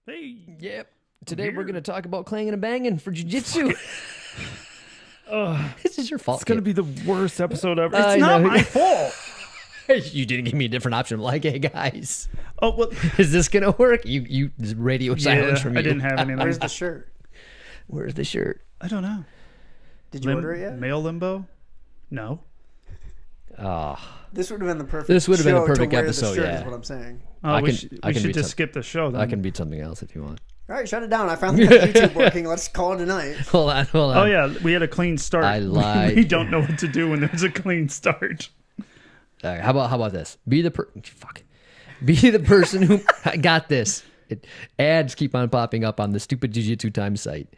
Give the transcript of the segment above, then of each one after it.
Hey. Yep. Today we're going to talk about clanging and banging for jiu-jitsu. This is your fault. It's going to be the worst episode ever. I It's not know. my fault. You didn't give me a different option. I'm like, hey, guys, Oh, well, is this going to work? You radio silence from you. I didn't have anything. Where's the shirt? Where's the shirt? I don't know. Did you order it yet? Mail limbo? No. Oh, This would have been the perfect. This would have been a show perfect to wear episode, The shirt yeah. is what I'm saying. Oh, I we can should beat just some- skip the show then. I can beat something else if you want. All right, shut it down. I finally got YouTube working. Let's call it a night. Hold on. Oh, yeah. We had a clean start. I lied. We don't know what to do when there's a clean start. All right, how about this? Be the person who I got this. Ads keep on popping up on the stupid Jiu-Jitsu Time site.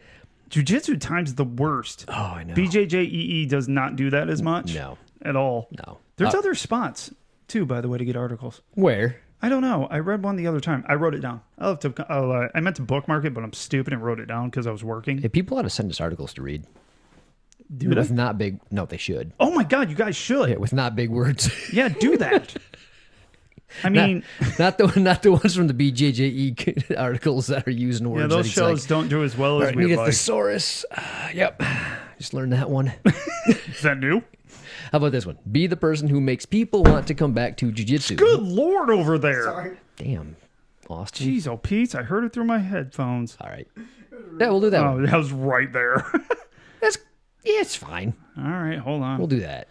Jiu-Jitsu Time's the worst. Oh, I know. BJJEE does not do that as much. No. At all. No. There's other spots, too, by the way, to get articles. Where? I don't know. I read one the other time. I wrote it down. I meant to bookmark it, but I'm stupid and wrote it down because I was working. Hey, people ought to send us articles to read. Do With that? not big. No, they should. Oh my God, you guys should. Yeah, with not big words. Yeah, do that. I mean, not the ones from the BJJE articles that are using words. yeah, those shows don't do as well as we we'd get like. thesaurus. Yep, just learned that one. Is that new? How about this one? Be the person who makes people want to come back to jiu-jitsu. Good Lord over there. Sorry. Damn, Austin. Jeez, oh, Pete, I heard it through my headphones. All right. Yeah, we'll do that Oh, one. that was right there. It's fine. All right, hold on. We'll do that.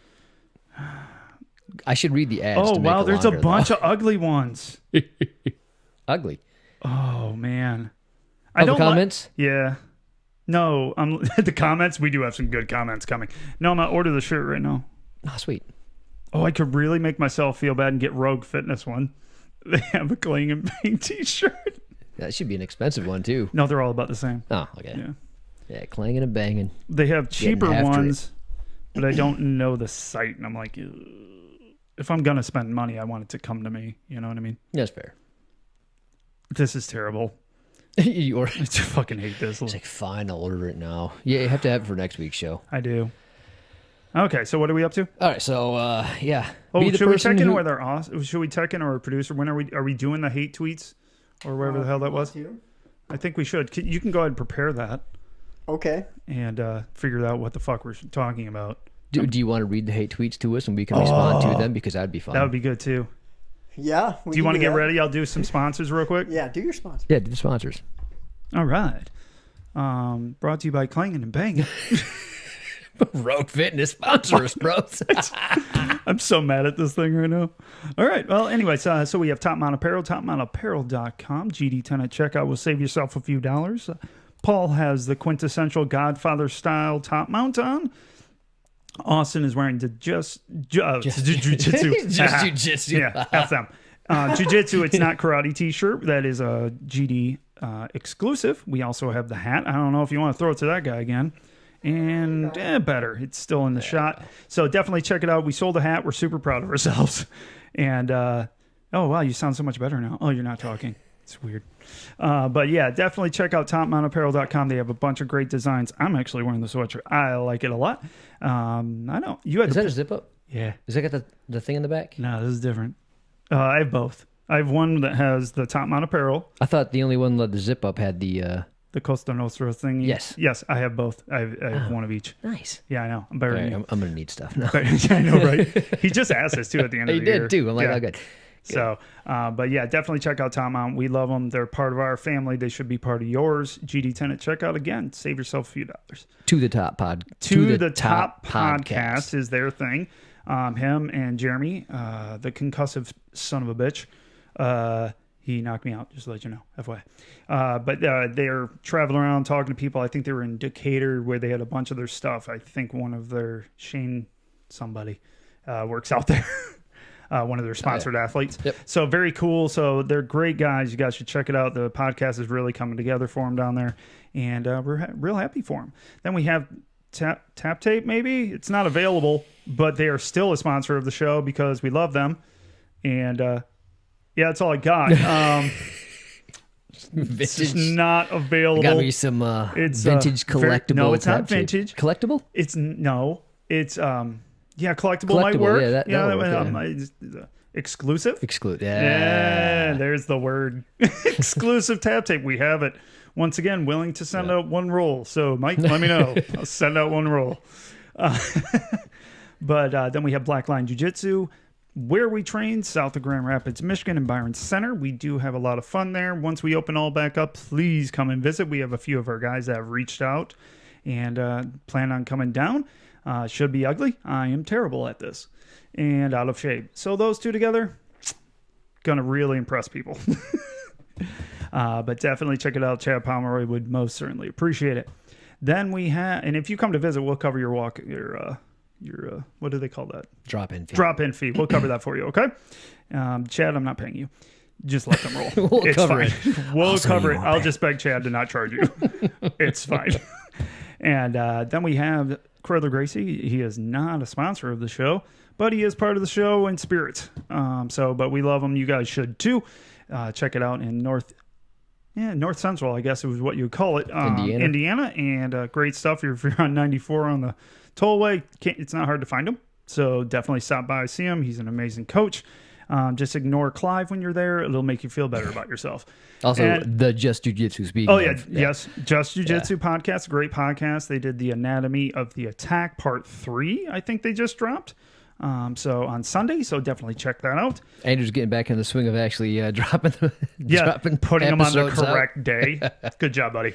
I should read the ads. Oh, to make wow, it there's a longer, bunch though. of ugly ones. Ugly. Oh, man. Oh, the comments? Yeah. No, the comments, we do have some good comments coming. No, I'm going to order the shirt right now. Oh, sweet. Oh, I could really make myself feel bad and get Rogue Fitness one. They have a Cling and Bang t-shirt. That should be an expensive one, too. No, they're all about the same. Oh, okay. Yeah. Yeah, clanging and banging. They have cheaper Getting after ones, but I don't know the site. And I'm like, ugh. If I'm going to spend money, I want it to come to me. You know what I mean? That's fair. This is terrible. You order. I just fucking hate this. It's like, fine, I'll order it now. Yeah, you have to have it for next week's show. I do. Okay, so what are we up to? All right, so, yeah. Oh, Be the should we person check in who- with should we check in our producer? When are we doing the hate tweets? Or whatever the hell that was? I think we should. You can go ahead and prepare that. Okay. And figure out what the fuck we're talking about. Do you want to read the hate tweets to us and we can respond to them? Because that'd be fun. That would be good too. Yeah. Do you want to get ready? I'll do some sponsors real quick. Yeah, do your sponsor. Yeah, do the sponsors. All right. Brought to you by Clanging and Banging. Rogue Fitness sponsor us, bros. I'm so mad at this thing right now. All right. Well, anyways, so we have Top Mount Apparel, topmountapparel.com. GD10 at checkout will save yourself a few dollars. Paul has the quintessential Godfather style top mount on. Austin is wearing the just jiu-jitsu. Just jiu-jitsu. Yeah, F them. Jiu-jitsu, it's not karate t-shirt. That is a GD exclusive. We also have the hat. I don't know if you want to throw it to that guy again. And better. It's still in the shot. So definitely check it out. We sold a hat. We're super proud of ourselves. And, oh, wow, you sound so much better now. Oh, you're not talking. It's weird. But yeah, definitely check out topmountapparel.com. They have a bunch of great designs. I'm actually wearing the sweatshirt. I like it a lot. I know. You had Is that a zip up? Yeah. Does that got the thing in the back? No, this is different. I have both. I have one that has the Top Mount Apparel. I thought the only one that the zip up had the... The Costa Nostra thing. Yes. Yes, I have both. I have one of each. Nice. Yeah, I know. I'm better All right, than you. I'm going to need stuff now. I know, right? He just asked us too at the end of He the year. did too. I'm like, Yeah. oh, good. So, but yeah, definitely check out Top Mount. We love them. They're part of our family. They should be part of yours. GD10 at checkout. Again, save yourself a few dollars. To the Top pod. To the top podcast is their thing. Him and Jeremy, the concussive son of a bitch. He knocked me out, just to let you know, FYI. But they're traveling around talking to people. I think they were in Decatur where they had a bunch of their stuff. I think one of their, Shane somebody, works out there. One of their sponsored athletes. Yep. So very cool. So they're great guys. You guys should check it out. The podcast is really coming together for them down there. And we're real happy for them. Then we have Tap Tape, maybe. It's not available, but they are still a sponsor of the show because we love them. And yeah, that's all I got. It's just not available. Got me some It's vintage collectible. no, it's not tap tape. vintage. Collectible? It's collectible Collectible, might work. yeah, that'll work, Exclusive. Yeah. There's the word. Exclusive Tap Tape. We have it. Once again, willing to send out one roll. So, Mike, let me know. I'll send out one roll. But then we have Black Line Jiu-Jitsu, where we train, south of Grand Rapids, Michigan, and Byron Center. We do have a lot of fun there. Once we open all back up, please come and visit. We have a few of our guys that have reached out and plan on coming down. Should be ugly. I am terrible at this and out of shape. So those two together, gonna really impress people. But definitely check it out. Chad Pomeroy would most certainly appreciate it. Then we have, and if you come to visit, we'll cover your walk, your what do they call that? Drop-in fee. Drop-in fee. We'll cover that for you, okay? Chad, I'm not paying you. Just let them roll. We'll it's cover fine. it. We'll Also, cover you it. won't I'll pay. just beg Chad to not charge you. It's fine. And then we have Corridor Gracie. He is not a sponsor of the show, but he is part of the show in spirit. But we love him. You guys should too. Check it out in North Central, I guess it was what you would call it. Indiana. And great stuff. If you're on 94 on the tollway, it's not hard to find him. So definitely stop by, see him. He's an amazing coach. Just ignore Clive when you're there. It'll make you feel better about yourself. Also, the Just Jiu-Jitsu speaking. Oh, yes. Just Jiu-Jitsu podcast. Great podcast. They did the Anatomy of the Attack Part 3, I think they just dropped. So on Sunday, so definitely check that out. Andrew's getting back in the swing of actually dropping Putting them on the episodes out. correct day. Good job, buddy.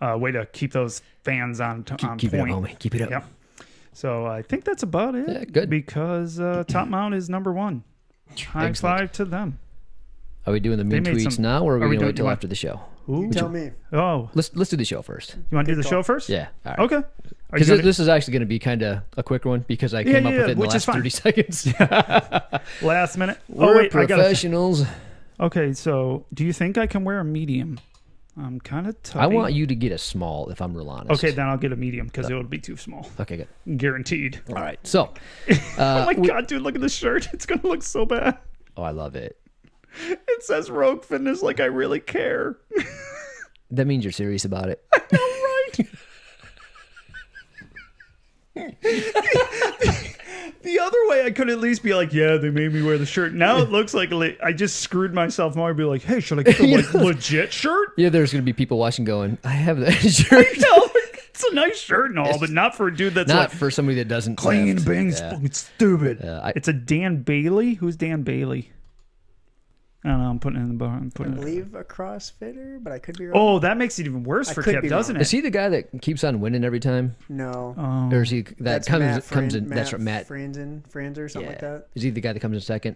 Way to keep those fans on Keep point. it up, homie. Keep it up. Yep. So I think that's about it. Yeah, good. Because Top Mount is number one. High five to them. Are we doing the mean made tweets some- now, or are we going to wait till doing- after the show? You tell me. Oh, Let's do the show first. you want to do the show first? Yeah. All right. Okay. Are you Because gonna- this is actually going to be kind of a quick one because I came up with it in the which is last fine. 30 seconds. last minute? We're I got professionals. Okay, so do you think I can wear a medium? I'm kind of tight. I want you to get a small, if I'm real honest. Okay, then I'll get a medium because it would be too small. Okay, good. Guaranteed. All right. So, Oh my God, dude, look at the shirt. It's going to look so bad. oh, I love it. It says Rogue Fitness like I really care. That means you're serious about it. The other way, I could at least be like, yeah, they made me wear the shirt. Now it looks like I just screwed myself more. I'd be like, hey, should I get the legit shirt? Yeah, there's going to be people watching going, I have that shirt. No, it's a nice shirt and all, but not for a dude that's Not like, for somebody that doesn't clean lift. bangs, Yeah. fucking stupid. Yeah, It's a Dan Bailey. Who's Dan Bailey? I don't know. I'm putting it in the bar. I'm I putting it. believe a CrossFitter, but I could be wrong. Oh, that makes it even worse I for could Kip, be doesn't wrong. Is it? he the guy that keeps on winning every time? No. Oh. Or is he that That's comes Matt in? That's right, Matt. Franzer, something like that. Is he the guy that comes in second?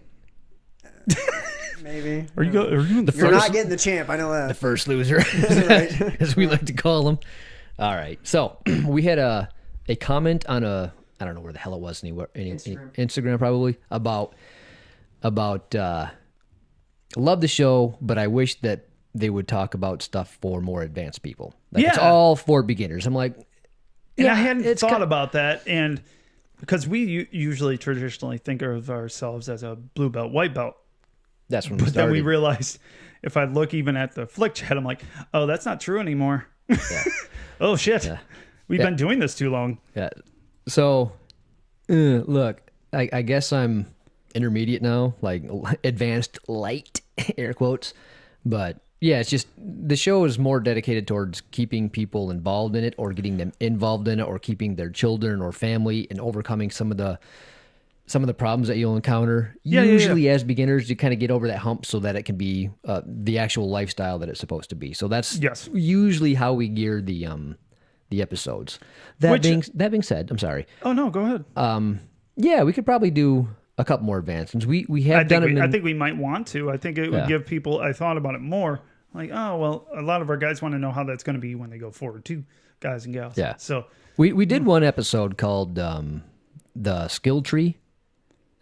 Maybe. Are you in the You're first- not getting the champ. I know The that. first loser, Right. as we like to call him. All right. So we had a comment on I don't know where the hell it was anywhere. Instagram probably about love the show, but I wish that they would talk about stuff for more advanced people. Like, it's Yeah. all for beginners. I'm like, And I yeah, hadn't it's thought ki- about that. And because we usually traditionally think of ourselves as a blue belt, white belt. That's when we But then started. we realized if I look even at the flick chat, I'm like, oh, that's not true anymore. Oh, shit. Yeah. We've been doing this too long. Yeah. So, look, I guess I'm intermediate now, like advanced light, air quotes. But yeah, it's just the show is more dedicated towards keeping people involved in it or getting them involved in it or keeping their children or family and overcoming some of the problems that you'll encounter. Usually as beginners, you kind of get over that hump so that it can be the actual lifestyle that it's supposed to be. So that's usually how we gear the episodes. That being said, I'm sorry. Oh, no, go ahead. Yeah, we could probably do a couple more advancements. We have done them. I think we might want to. I think it would give people, I thought about it more. Like, oh, well, a lot of our guys want to know how that's going to be when they go forward too, guys and gals. Yeah. So we did one episode called the Skill Tree.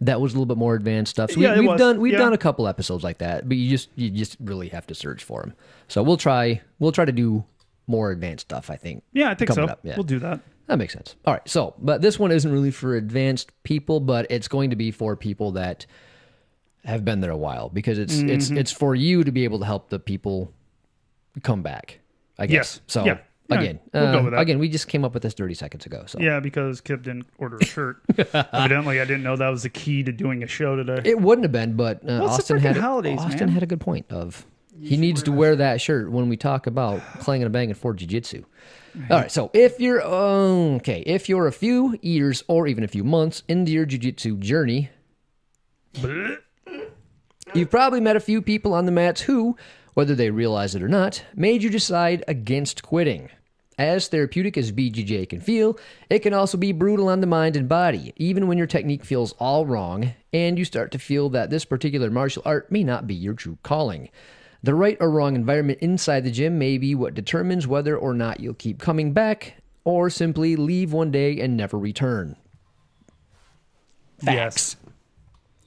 That was a little bit more advanced stuff. So we've done a couple episodes like that, but you just really have to search for them. So we'll try to do more advanced stuff, I think. yeah, I think so. coming up, yeah. We'll do that. That makes sense. All right. So, but this one isn't really for advanced people, but it's going to be for people that have been there a while because it's for you to be able to help the people come back, I guess. Yes. So Yeah. again, We'll go with that. again, we just came up with this 30 seconds ago. So Yeah, because Kip didn't order a shirt. Evidently, I didn't know that was the key to doing a show today. it wouldn't have been, but Austin the had freaking holidays, Austin man? had a good point of he needs to wear that shirt when we talk about clanging and banging for jiu-jitsu. All right, so if you're if you're a few years or even a few months into your jiu-jitsu journey, you've probably met a few people on the mats who, whether they realize it or not, made you decide against quitting. As therapeutic as BJJ can feel, it can also be brutal on the mind and body, even when your technique feels all wrong and you start to feel that this particular martial art may not be your true calling. The right or wrong environment inside the gym may be what determines whether or not you'll keep coming back or simply leave one day and never return. Facts.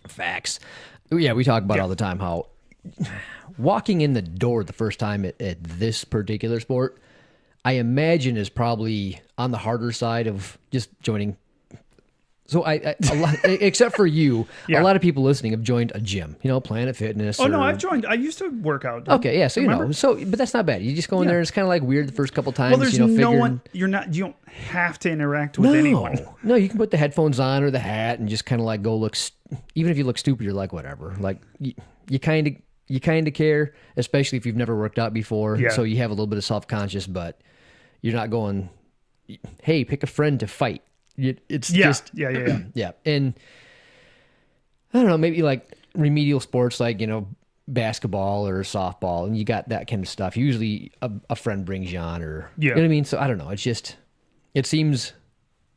Facts. Yeah, we talk about all the time how walking in the door the first time at this particular sport, I imagine is probably on the harder side of just joining. So a lot, except for you, a lot of people listening have joined a gym, Planet Fitness. Oh, no, I've joined. I used to work out. Okay, yeah, so Remember? but that's not bad. You just go in there, and it's kind of like weird the first couple times. Well, there's no figuring, one. You don't have to interact with anyone. No, you can put the headphones on or the hat and just kind of like go look. Even if you look stupid, you're like whatever. Like you kind of care, especially if you've never worked out before. Yeah. So you have a little bit of self-conscious, but you're not going, hey, pick a friend to fight. It's just yeah. And I don't know, maybe like remedial sports like basketball or softball, and you got that kind of stuff. Usually a friend brings you on, or you know what I mean. So I don't know. It seems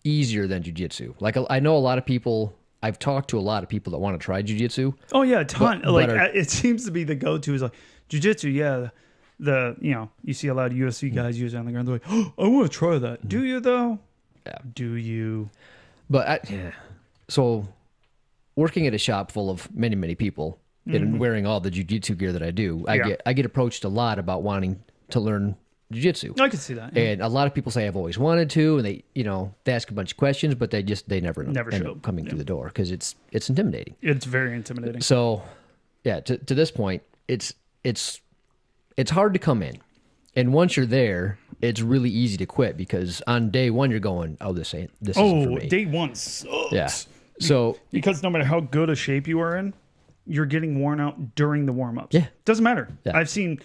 easier than jiu-jitsu. Like I know a lot of people. I've talked to a lot of people that want to try jiu-jitsu. Oh yeah, a ton. But It seems to be the go-to is like jiu-jitsu. Yeah, you see a lot of UFC guys use it on the ground. They're like, oh, I want to try that. Do you though? Yeah. Do you? But so working at a shop full of many, many people and wearing all the jiu-jitsu gear that I do, I get approached a lot about wanting to learn jiu-jitsu. I can see that. Yeah. And a lot of people say I've always wanted to, and they ask a bunch of questions, but they never end show. up coming through the door because it's intimidating. It's very intimidating. So yeah, to this point, it's hard to come in. And once you're there, it's really easy to quit because on day one you're going, oh, this isn't for me. Day one sucks. Yeah. So because no matter how good a shape you are in, you're getting worn out during the warm-ups. Yeah. Doesn't matter. Yeah. I've seen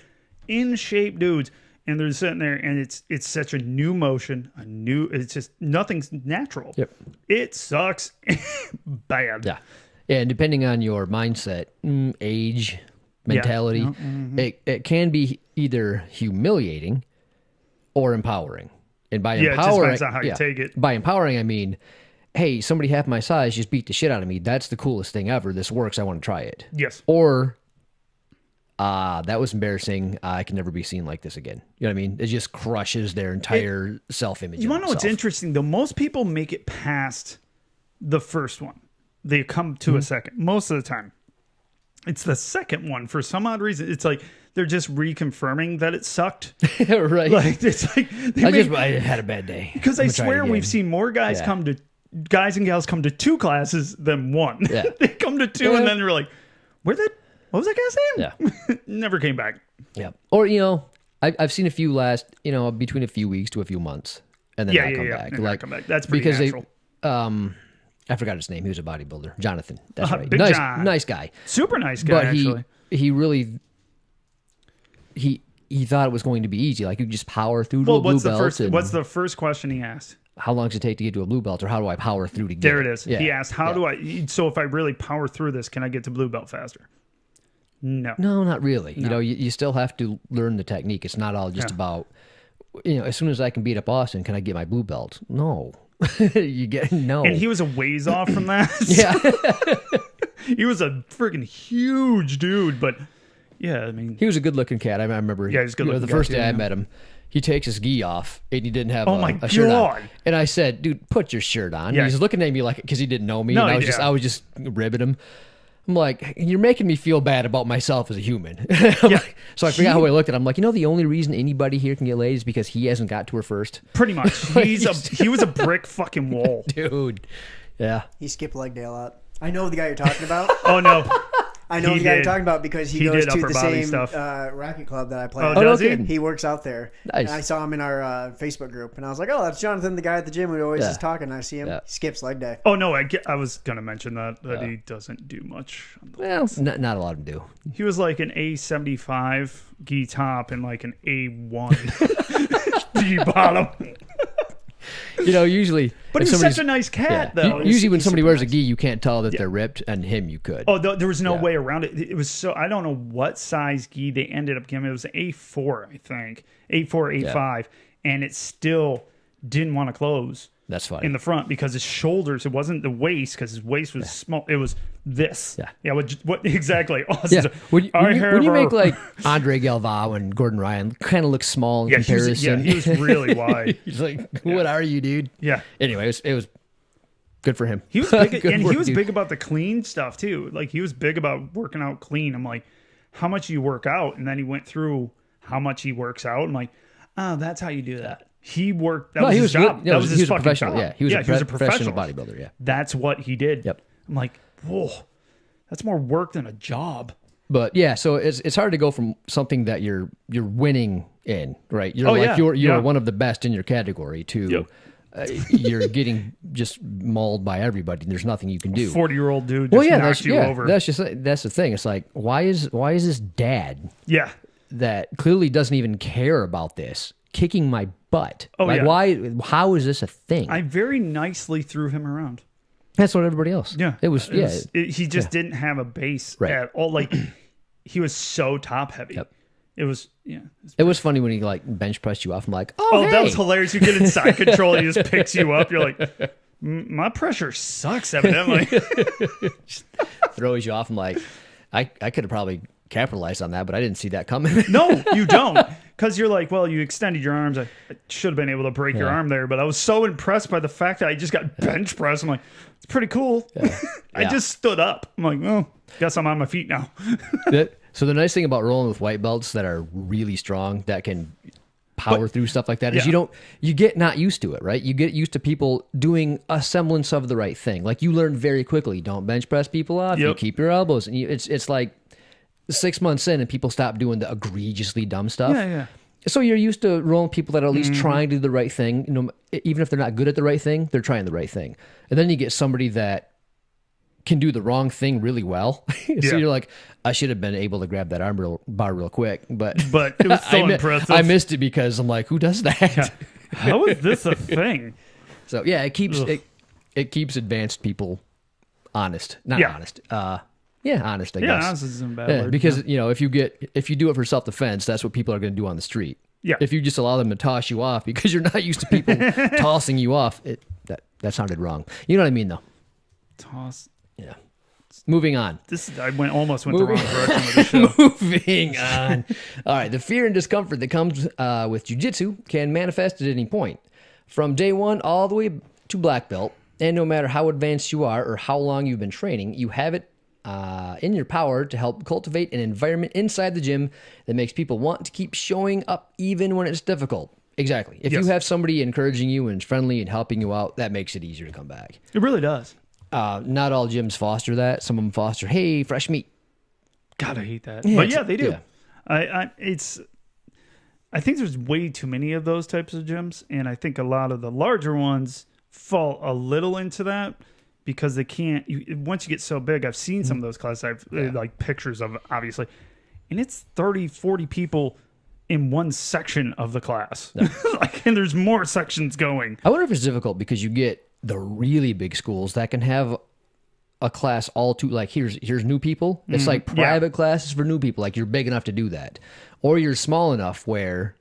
in shape dudes and they're sitting there and it's such a new motion, it's just nothing's natural. Yep. It sucks bad. yeah. And depending on your mindset, age, mentality, it can be either humiliating or empowering. And by Yeah, it just empowering, depends on how you take it. By empowering, I mean, hey, somebody half my size just beat the shit out of me. That's the coolest thing ever. This works. I want to try it. Yes. Or, that was embarrassing. I can never be seen like this again. You know what I mean? It just crushes their entire self-image. You want to know what's interesting though? Most people make it past the first one. They come to a second. Most of the time. It's the second one for some odd reason. It's like they're just reconfirming that it sucked. Right. Like it's like I had a bad day. Because I swear we've seen more guys guys and gals come to 2 classes than 1. Yeah. They come to 2 and then they're like, what was that guy saying? Yeah. Never came back. Yeah. Or, I've seen a few last, between a few weeks to a few months and then not come back. And not come back. That's pretty natural. I forgot his name. He was a bodybuilder. Jonathan. That's right. Big John. Nice guy. Super nice guy, But actually. he really, he thought it was going to be easy. Like you just power through to a blue belt. What's the first question he asked? How long does it take to get to a blue belt, or how do I power through to get There it is. Yeah. He asked, so if I really power through this, can I get to blue belt faster? No. No, not really. No. You still have to learn the technique. It's not all just about, as soon as I can beat up Austin, can I get my blue belt? No. You get no. And he was a ways off from that. Yeah. He was a freaking huge dude, but yeah, I mean, he was a good looking cat. I remember. Yeah, he's a good looking the guy first too, day I met him, he takes his gi off and he didn't have a shirt on. And I said, dude, put your shirt on. Yeah. He's looking at me like, because he didn't know me. No, and I was just ribbing him. I'm like, you're making me feel bad about myself as a human. So I forgot how I looked at him. I'm like, the only reason anybody here can get laid is because he hasn't got to her first. Pretty much. He was a brick fucking wall. Dude. Yeah. He skipped leg day a lot. I know the guy you're talking about. Oh, no. I know He the guy you're did. talking about because he He goes did to upper the body same stuff. racket club that I play. Oh, at. does no he? kidding. He works out there. Nice. And I saw him in our Facebook group, and I was like, "Oh, that's Jonathan, the guy at the gym who always is talking." I see him. Yeah. He skips leg day. Oh, no. I was going to mention that he doesn't do much. Well, not a lot of them do. He was like an A75 gi top and like an A1 gi bottom. Usually. But if he was somebody's- such a nice cat, yeah. though. Usually when he's somebody super wears a nice. gi, you can't tell that they're ripped, and him you could. Oh, there was no Yeah. way around it. It was so, I don't know what size gi they ended up giving. It was A4, I think. A4, A5. And it still didn't want to close That's funny. in the front because his shoulders, it wasn't the waist because his waist was small. It was this. Yeah. Yeah. What exactly? Austin's Yeah, when you a- make like Andre Galvao and Gordon Ryan kind of look small in yeah, he was, comparison. he was really wide. He's like, what are you, dude? Yeah. Anyway, it was good for him. He was big, Good and work, he was dude. big about the clean stuff too. Like he was big about working out clean. I'm like, how much do you work out? And then he went through how much he works out. I'm like, oh, that's how you do that. He worked. That was his job. That was he his was a fucking professional. job. Yeah, he was a professional professional bodybuilder. Yeah, That's what he did. Yep. I'm like, whoa, that's more work than a job. but yeah, so it's hard to go from something that you're winning in, right? You're Oh, like yeah. you're Yeah. one of the best in your category to Yep. you're getting just mauled by everybody. And there's nothing you can do. 40-year-old dude just Well, yeah, knocked you over. that's the thing. It's like why is this dad Yeah. that clearly doesn't even care about this kicking my butt? Oh, like yeah. how is this a thing? I very nicely threw him around. That's what everybody else. Yeah. It was He just didn't have a base Right. at all. Like he was so top heavy. Yep. It was, It was funny when he like bench pressed you off. I'm like, Oh, hey. that was hilarious. You get in side control, he just picks you up. You're like, my pressure sucks, evidently. Throws you off. I'm like, I could have probably capitalized on that, but I didn't see that coming. No, you don't. Because you're like, well, you extended your arms. I should have been able to break your arm there, but I was so impressed by the fact that I just got bench pressed. I'm like, it's pretty cool. I Yeah. just stood up. I'm like, oh, guess I'm on my feet now. So the nice thing about rolling with white belts that are really strong, that can power through stuff like that, is Yeah. you get not used to it, right? You get used to people doing a semblance of the right thing. Like you learn very quickly, don't bench press people off. You Yep. keep your elbows, and it's like 6 months in, and people stop doing the egregiously dumb stuff. Yeah. So you're used to rolling people that are at least trying to do the right thing. Even if they're not good at the right thing, they're trying the right thing. And then you get somebody that can do the wrong thing really well. So Yeah. you're like, I should have been able to grab that bar real quick, but But it was so impressive. I missed it because I'm like, who does that? How is this a thing? So yeah, it keeps advanced people honest, not Yeah. honest. Honest. I Yeah, guess. honest isn't a bad Yeah, word. because if you do it for self defense, that's what people are going to do on the street. Yeah. If you just allow them to toss you off because you're not used to people tossing you off, that sounded wrong. You know what I mean, though. Toss. Yeah. Moving on. I almost went the wrong direction with the show. Moving on. All right. The fear and discomfort that comes with jiu-jitsu can manifest at any point. From day one all the way to black belt, and no matter how advanced you are or how long you've been training, you have it in your power to help cultivate an environment inside the gym that makes people want to keep showing up even when it's difficult. Exactly. If Yes. you have somebody encouraging you and friendly and helping you out, that makes it easier to come back. It really does. Not all gyms foster that. Some of them foster, hey, fresh meat. God, I hate that. Yeah, But it's- yeah, they do. yeah. I think there's way too many of those types of gyms, and I think a lot of the larger ones fall a little into that because they can't. Once you get so big, I've seen some of those classes. I've like pictures of it, obviously, and it's 30, 40 people in one section of the class. Like, and there's more sections going. I wonder if it's difficult because you get the really big schools that can have a class all too like here's new people. It's like private classes for new people. Like you're big enough to do that, or you're small enough where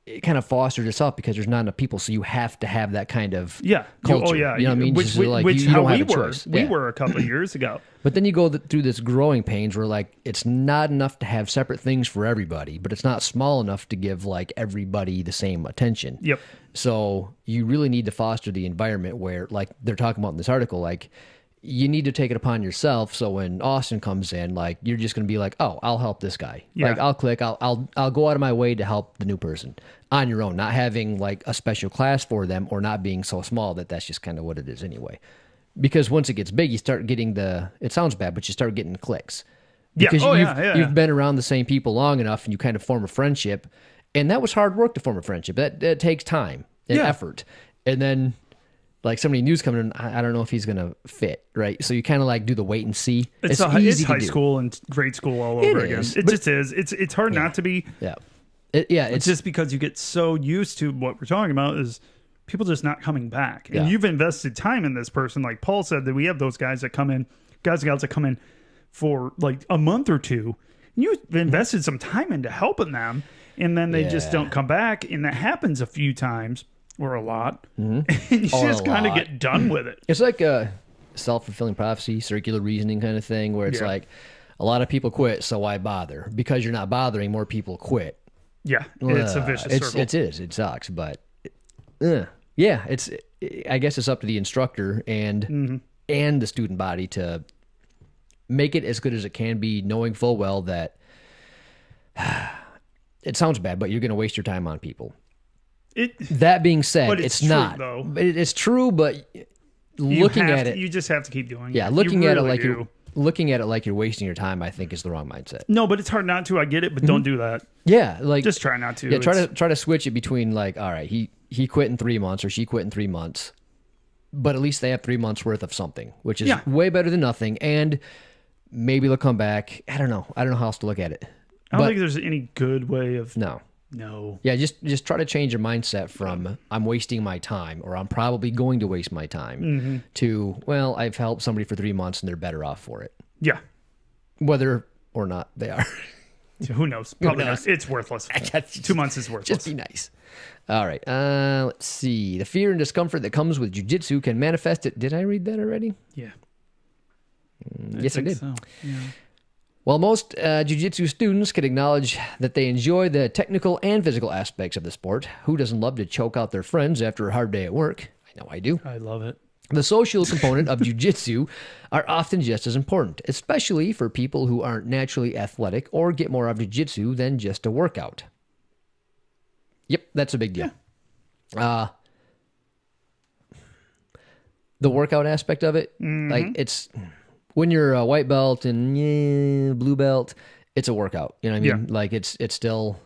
it kind of fosters itself because there's not enough people, so you have to have that kind of culture. Oh yeah. You know what I mean? Which, Just like, which you how don't have we a were. choice. We Yeah. were a couple of years ago. But then you go through this growing pains where like it's not enough to have separate things for everybody, but it's not small enough to give like everybody the same attention. Yep. So you really need to foster the environment where like they're talking about in this article, like you need to take it upon yourself. So when Austin comes in, like, you're just going to be like, oh, I'll help this guy. Yeah. Like, I'll click, I'll go out of my way to help the new person on your own, not having like a special class for them or not being so small that's just kind of what it is anyway. Because once it gets big, you start getting it sounds bad, but you start getting clicks. Yeah. Because Yeah. you've been around the same people long enough and you kind of form a friendship. And that was hard work to form a friendship. That takes time and effort. And then like somebody new's coming in, I don't know if he's going to fit, right? So you kind of like do the wait and see. It's easy high to do. school and grade school all over again. It just is. It's hard not to be. Yeah. It's just because you get so used to what we're talking about is people just not coming back. And you've invested time in this person. Like Paul said, that we have those guys that come in, guys and gals that come in for like a month or two. And you've invested some time into helping them. And then they just don't come back. And that happens a few times or a lot. And you just kind of get done with it. It's like a self-fulfilling prophecy, circular reasoning kind of thing where it's like a lot of people quit, so why bother? Because you're not bothering, more people quit. Yeah, it's a vicious circle. It is. It sucks, but I guess it's up to the instructor and the student body to make it as good as it can be, knowing full well that it sounds bad, but you're going to waste your time on people. That being said, it's true, not. Though. It's true, but looking at it, you just have to keep doing it. Yeah, looking at it like you're wasting your time, I think is the wrong mindset. No, but it's hard not to. I get it, but don't do that. Yeah, like just try not to. Yeah, try to switch it between like, all right, he quit in 3 months or she quit in 3 months, but at least they have 3 months worth of something, which is way better than nothing. And maybe they'll come back. I don't know how else to look at it. I don't think there's any good way of no. Yeah, just try to change your mindset from I'm wasting my time or I'm probably going to waste my time to, well, I've helped somebody for 3 months and they're better off for it. Yeah. Whether or not they are. Who knows? Probably not. It's worthless. 2 months is worthless. Just be nice. All right. Let's see. The fear and discomfort that comes with jiu-jitsu can manifest it. Did I read that already? Yeah. Yes, I did. So. Yeah. While most jiu-jitsu students can acknowledge that they enjoy the technical and physical aspects of the sport, who doesn't love to choke out their friends after a hard day at work? I know I do. I love it. The social component of jiu-jitsu are often just as important, especially for people who aren't naturally athletic or get more out of jiu-jitsu than just a workout. Yep, that's a big deal. Yeah. The workout aspect of it, like it's... When you're a white belt and blue belt, it's a workout. You know what I mean? Like it's still,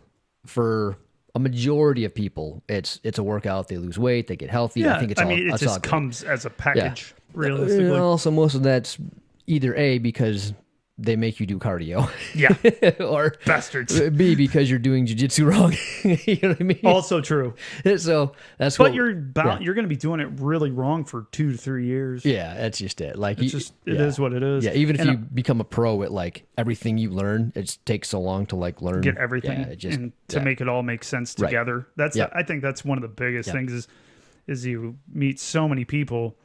for a majority of people, it's a workout. They lose weight, they get healthy. Yeah, I think it just comes as a package, realistically. And also, most of that's either A, because they make you do cardio. Yeah. Or bastards. B, because you're doing jiu-jitsu wrong. You know what I mean? Also true. So that's but you're going to be doing it really wrong for 2 to 3 years. Yeah, that's just it. Like it is what it is. Yeah, even if you become a pro at like everything you learn, it takes so long to like learn, get everything, and to make it all make sense together. Right. I think that's one of the biggest things is you meet so many people,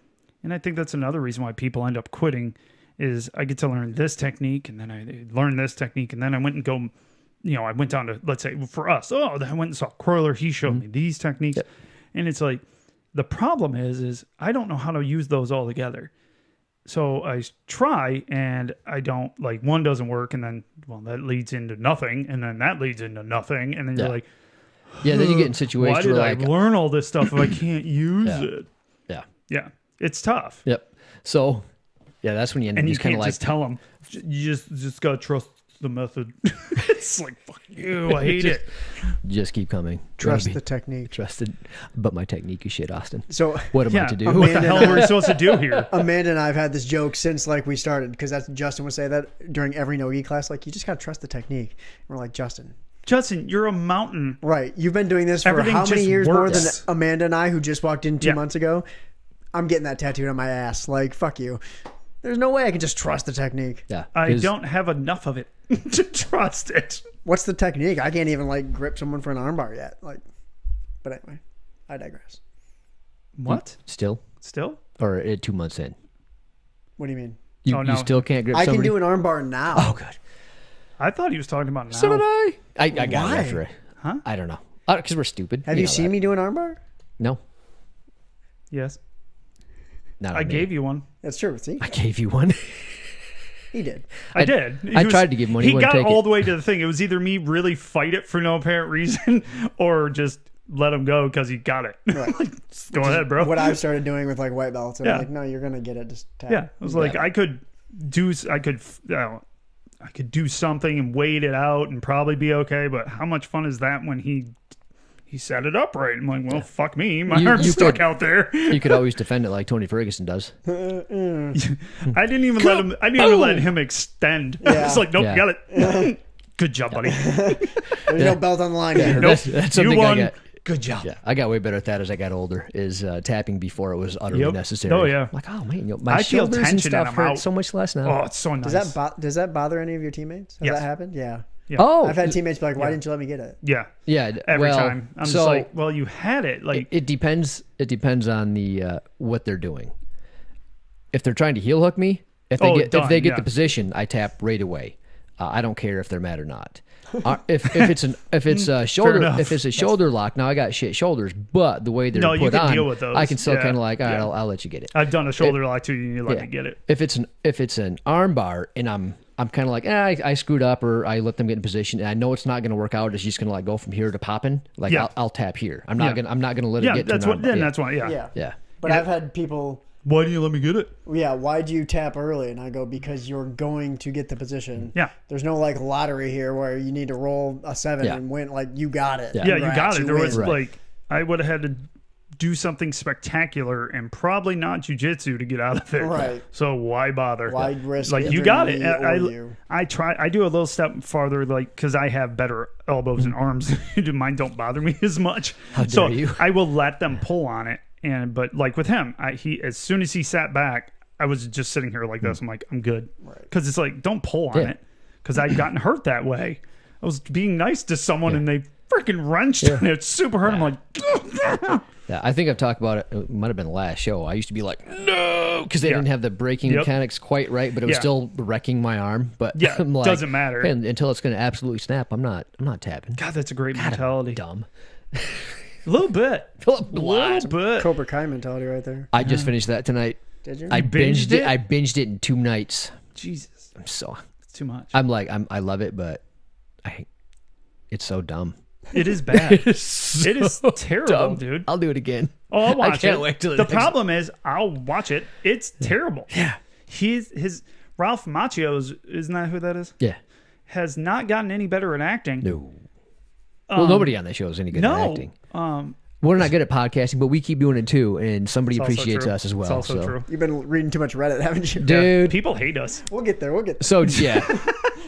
and I think that's another reason why people end up quitting. Is I get to learn this technique, and then I learn this technique, and then I went and go, I went down to, let's say for us, I went and saw Croyler, he showed me these techniques, and it's like, the problem is I don't know how to use those all together. So I try, and I don't, like, one doesn't work, and then, well, that leads into nothing, and then that leads into nothing, and then you're like, then you get in situations why did where I learn all this stuff if I can't use it? Yeah. It's tough. Yep. So... Yeah, that's when you end up and you just kind of like... just tell them, you just got to trust the method. It's like, fuck you, I hate it. Just keep coming. Trust the technique. Trusted, but my technique is shit, Austin. So what am I to do? What the hell are we supposed to do here? Amanda and I have had this joke since like we started, because that's Justin would say that during every no-gi class, like, you just got to trust the technique. And we're like, Justin, you're a mountain. Right. You've been doing this for how many years more than Amanda and I, who just walked in 2 months ago? I'm getting that tattooed on my ass. Like, fuck you. There's no way I can just trust the technique. Yeah, I don't have enough of it to trust it. What's the technique? I can't even like grip someone for an armbar yet. Like, but anyway, I digress. What? Still? Or 2 months in? What do you mean? You still can't grip somebody? I can do an armbar now. Oh, good. I thought he was talking about now. So did I. I got Why? it after it. Huh? I don't know. Because we're stupid. Have you seen me do an armbar? No. Yes. Not I gave you one. That's true. See, I gave you one. he did. I did. I tried to give him one. He got take all it. the way to the thing. It was either me really fight it for no apparent reason or just let him go because he got it. Right. Go ahead, bro. What I've started doing with like white belts, and Yeah. I'm like, no, you're gonna get it. Just tap. Yeah, it was like I could do something and wait it out and probably be okay. But how much fun is that when he set it up right? I'm like, well, fuck me, my arm's stuck out there. You could always defend it like Tony Ferguson does. I didn't even let him. I didn't even let him extend. Yeah. It's like, nope, Yeah. you got it. Good job, buddy. There's no belt on the line here. Nope, That's you something won. I got. Good job. Yeah, I got way better at that as I got older. Is tapping before it was utterly necessary. Oh, yeah. I'm like, oh man, my I feel shoulders and tension and stuff I'm hurt out. so much less now. Oh, it's so nice. Does that bother any of your teammates? Has Yes. that happened? Yeah. Oh, I've had teammates be like, "Why didn't you let me get it?" Yeah. yeah. Every well, time. I'm so just like, well, you had it. Like, it depends. It depends on the what they're doing. If they're trying to heel hook me, if they get the position, I tap right away. I don't care if they're mad or not. If it's a shoulder lock, now I got shit shoulders, but the way they're No, you put can on, deal with those. I can still Yeah. kind of like, all right, Yeah. I'll let you get it. I've done a shoulder lock too, and you let me get it. If it's an arm bar and I'm kind of like, I screwed up, or I let them get in position, and I know it's not going to work out. It's just going to like go from here to popping. Like Yeah. I'll tap here. I'm not gonna let it Yeah, get that's to an what. arm Then bar. that's why. Yeah. Yeah. Yeah. But I've had people. Why didn't you let me get it? Yeah, why'd you tap early? And I go, because you're going to get the position. Yeah. There's no like lottery here where you need to roll a 7 Yeah. and win. Like, you got it. Yeah. Yeah, you Congrats, got it. There was win. like, I would have had to do something spectacular and probably not jujitsu to get out of it. Right. So why bother? Why risk Like, you injuring got it. me or you? I try. I do a little step farther, like, because I have better elbows and arms. Mine don't bother me as much. How So dare you. I will let them pull on it. But like with him, he as soon as he sat back, I was just sitting here like this. I'm like, I'm good. Because it's like, don't pull on it. Because I'd gotten hurt that way. I was being nice to someone and they freaking wrenched and it's super hurt. I'm like, Yeah, I think I've talked about it. It might have been the last show. I used to be like, no, because they didn't have the braking mechanics quite right, but it was still wrecking my arm. But Yeah, I'm like, doesn't matter. "Hey, until it's going to absolutely snap. I'm not tapping. God, that's a great mentality. Dumb. A little bit. A little bit. Cobra Kai mentality right there. I just finished that tonight. Did you? I binged binged it? it. I binged it in 2 nights. Jesus. I'm so. It's too much. I love it, but it's so dumb. It is bad. It is terrible, dumb. dude. I'll do it again. Oh, I'll watch can't it. wait till the the next- problem is, I'll watch it. It's terrible. Yeah. His Ralph Macchio's, isn't that who that is? Yeah. Has not gotten any better at acting. No. Well, nobody on that show is any good at No. acting. We're not good at podcasting, but we keep doing it too, and somebody It's also appreciates true. us as well. It's also so. true. You've been reading too much Reddit, haven't you? Dude. People hate us. We'll get there. So yeah.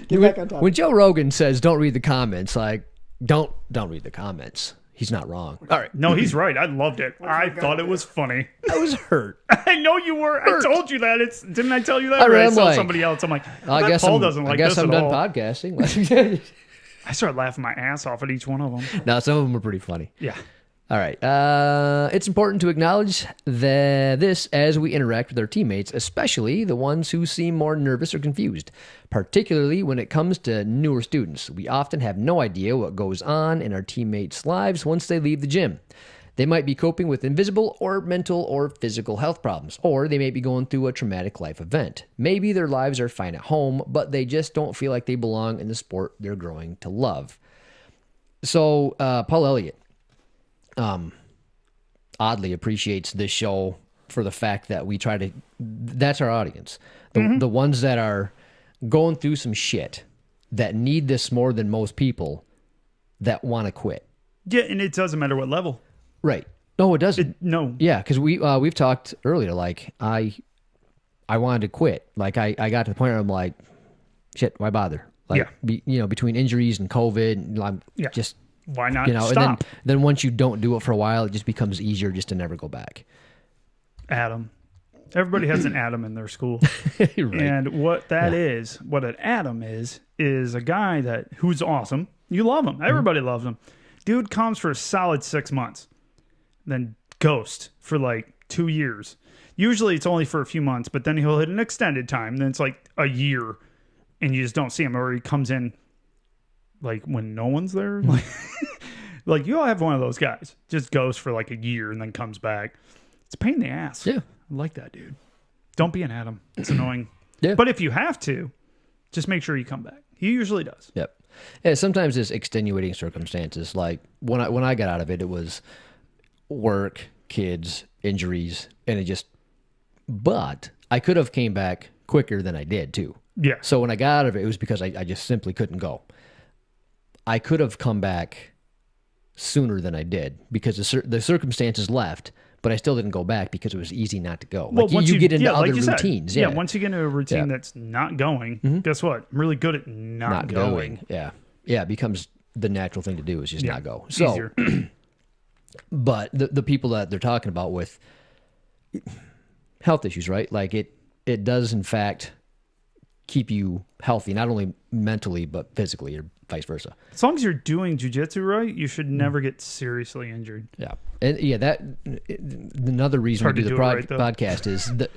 Get back on topic. When Joe Rogan says don't read the comments, like don't read the comments. He's not wrong. All right. No, he's right. I loved it. I thought it was funny. I was hurt. I know you were. I told you that. Didn't I tell you that? I Or read, I saw like, somebody else. I'm like, I guess Paul I'm, doesn't like I guess this I'm at done all. podcasting. I started laughing my ass off at each one of them. No, some of them are pretty funny. Yeah. All right. It's important to acknowledge this as we interact with our teammates, especially the ones who seem more nervous or confused, particularly when it comes to newer students. We often have no idea what goes on in our teammates' lives once they leave the gym. They might be coping with invisible or mental or physical health problems, or they may be going through a traumatic life event. Maybe their lives are fine at home, but they just don't feel like they belong in the sport they're growing to love. So, Paul Elliott oddly appreciates this show for the fact that we try to, that's our audience. The ones that are going through some shit that need this more than most people that want to quit. Yeah, and it doesn't matter what level. Right. No, it doesn't. No. Yeah, because we've talked earlier, like I wanted to quit. Like I got to the point where I'm like, shit, why bother? Like, between injuries and COVID, I'm just, why not and stop? then once you don't do it for a while, it just becomes easier just to never go back. Adam. Everybody has an Adam in their school. Right. And what that is, what an Adam is a guy who's awesome. You love him. Everybody loves him. Dude comes for a solid 6 months. Then ghost for like 2 years. Usually it's only for a few months, but then he'll hit an extended time. Then it's like a year and you just don't see him. Or he comes in like when no one's there. Like you'll have one of those guys. Just goes for like a year and then comes back. It's a pain in the ass. Yeah. I like that dude. Don't be an Adam. It's annoying. Yeah. But if you have to, just make sure you come back. He usually does. Yep. Yeah, sometimes it's extenuating circumstances. Like when I got out of it, it was work, kids, injuries, and it just. But I could have came back quicker than I did too. Yeah. So when I got out of it, it was because I just simply couldn't go. I could have come back sooner than I did because the circumstances left, but I still didn't go back because it was easy not to go. Well, Like once you get into like other routines. Yeah, once you get into a routine that's not going, guess what? I'm really good at not going. Yeah. Yeah, it becomes the natural thing to do is just not go. So, easier. but the people that they're talking about with health issues, right? Like it does in fact keep you healthy, not only mentally but physically, or vice versa. As long as you're doing jiu-jitsu right, you should never get seriously injured. Yeah, and that another reason we do the podcast is that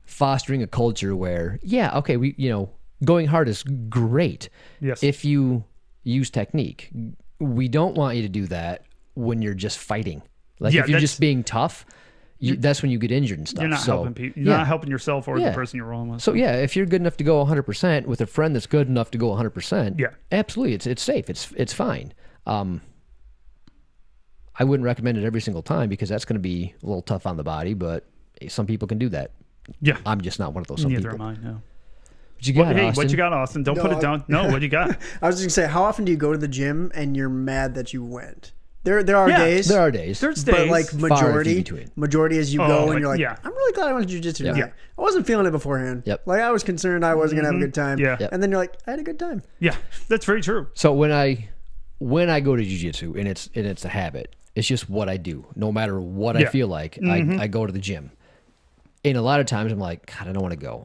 fostering a culture where we going hard is great. Yes. If you use technique, we don't want you to do that when you're just fighting. Like if you're just being tough. That's when you get injured and stuff. You're not helping people. You're not helping yourself or the person you're rolling with. So if you're good enough to go 100% with a friend that's good enough to go 100%, absolutely, it's safe. It's fine. I wouldn't recommend it every single time because that's going to be a little tough on the body. But some people can do that. Yeah, I'm just not one of those. Neither people. am I. No. What you got, Austin? What you got, Austin? Don't put it down. No, what you got? I was just gonna say, how often do you go to the gym and you're mad that you went? There are days. There are days. There's days. But like majority as you go and you're like, I'm really glad I went to jiu-jitsu today. Yeah. I wasn't feeling it beforehand. Yep. Like I was concerned I wasn't gonna have a good time. Yeah. And then you're like, I had a good time. Yeah, that's very true. So when I go to jiu-jitsu and it's a habit, it's just what I do. No matter what I feel like, I go to the gym. And a lot of times I'm like, God, I don't want to go.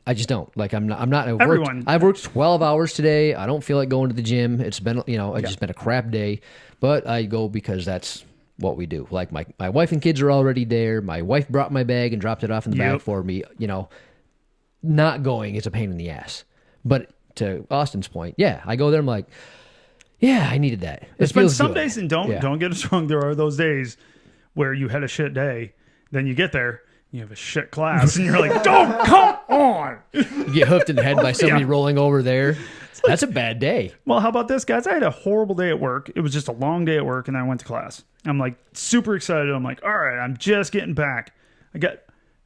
I just don't. Like I'm not. I've worked 12 hours today. I don't feel like going to the gym. It's been it's just been a crap day, but I go because that's what we do. Like my wife and kids are already there. My wife brought my bag and dropped it off in the back for me. Not going is a pain in the ass. But to Austin's point, I go there. I'm like, I needed that. It's been some days, and don't get us wrong. There are those days where you had a shit day, then you get there. You have a shit class, and you're like, "Don't come on!" You get hooked in the head by somebody rolling over there. That's a bad day. Well, how about this, guys? I had a horrible day at work. It was just a long day at work, and I went to class. I'm like super excited. I'm like, all right, I'm just getting back. I got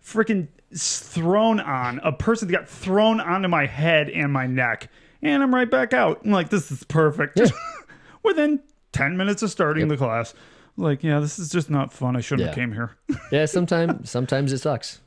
freaking thrown on. A person got thrown onto my head and my neck, and I'm right back out. I'm like, this is perfect. Yeah. Within 10 minutes of starting the class. Like, this is just not fun. I shouldn't have came here. Sometimes it sucks.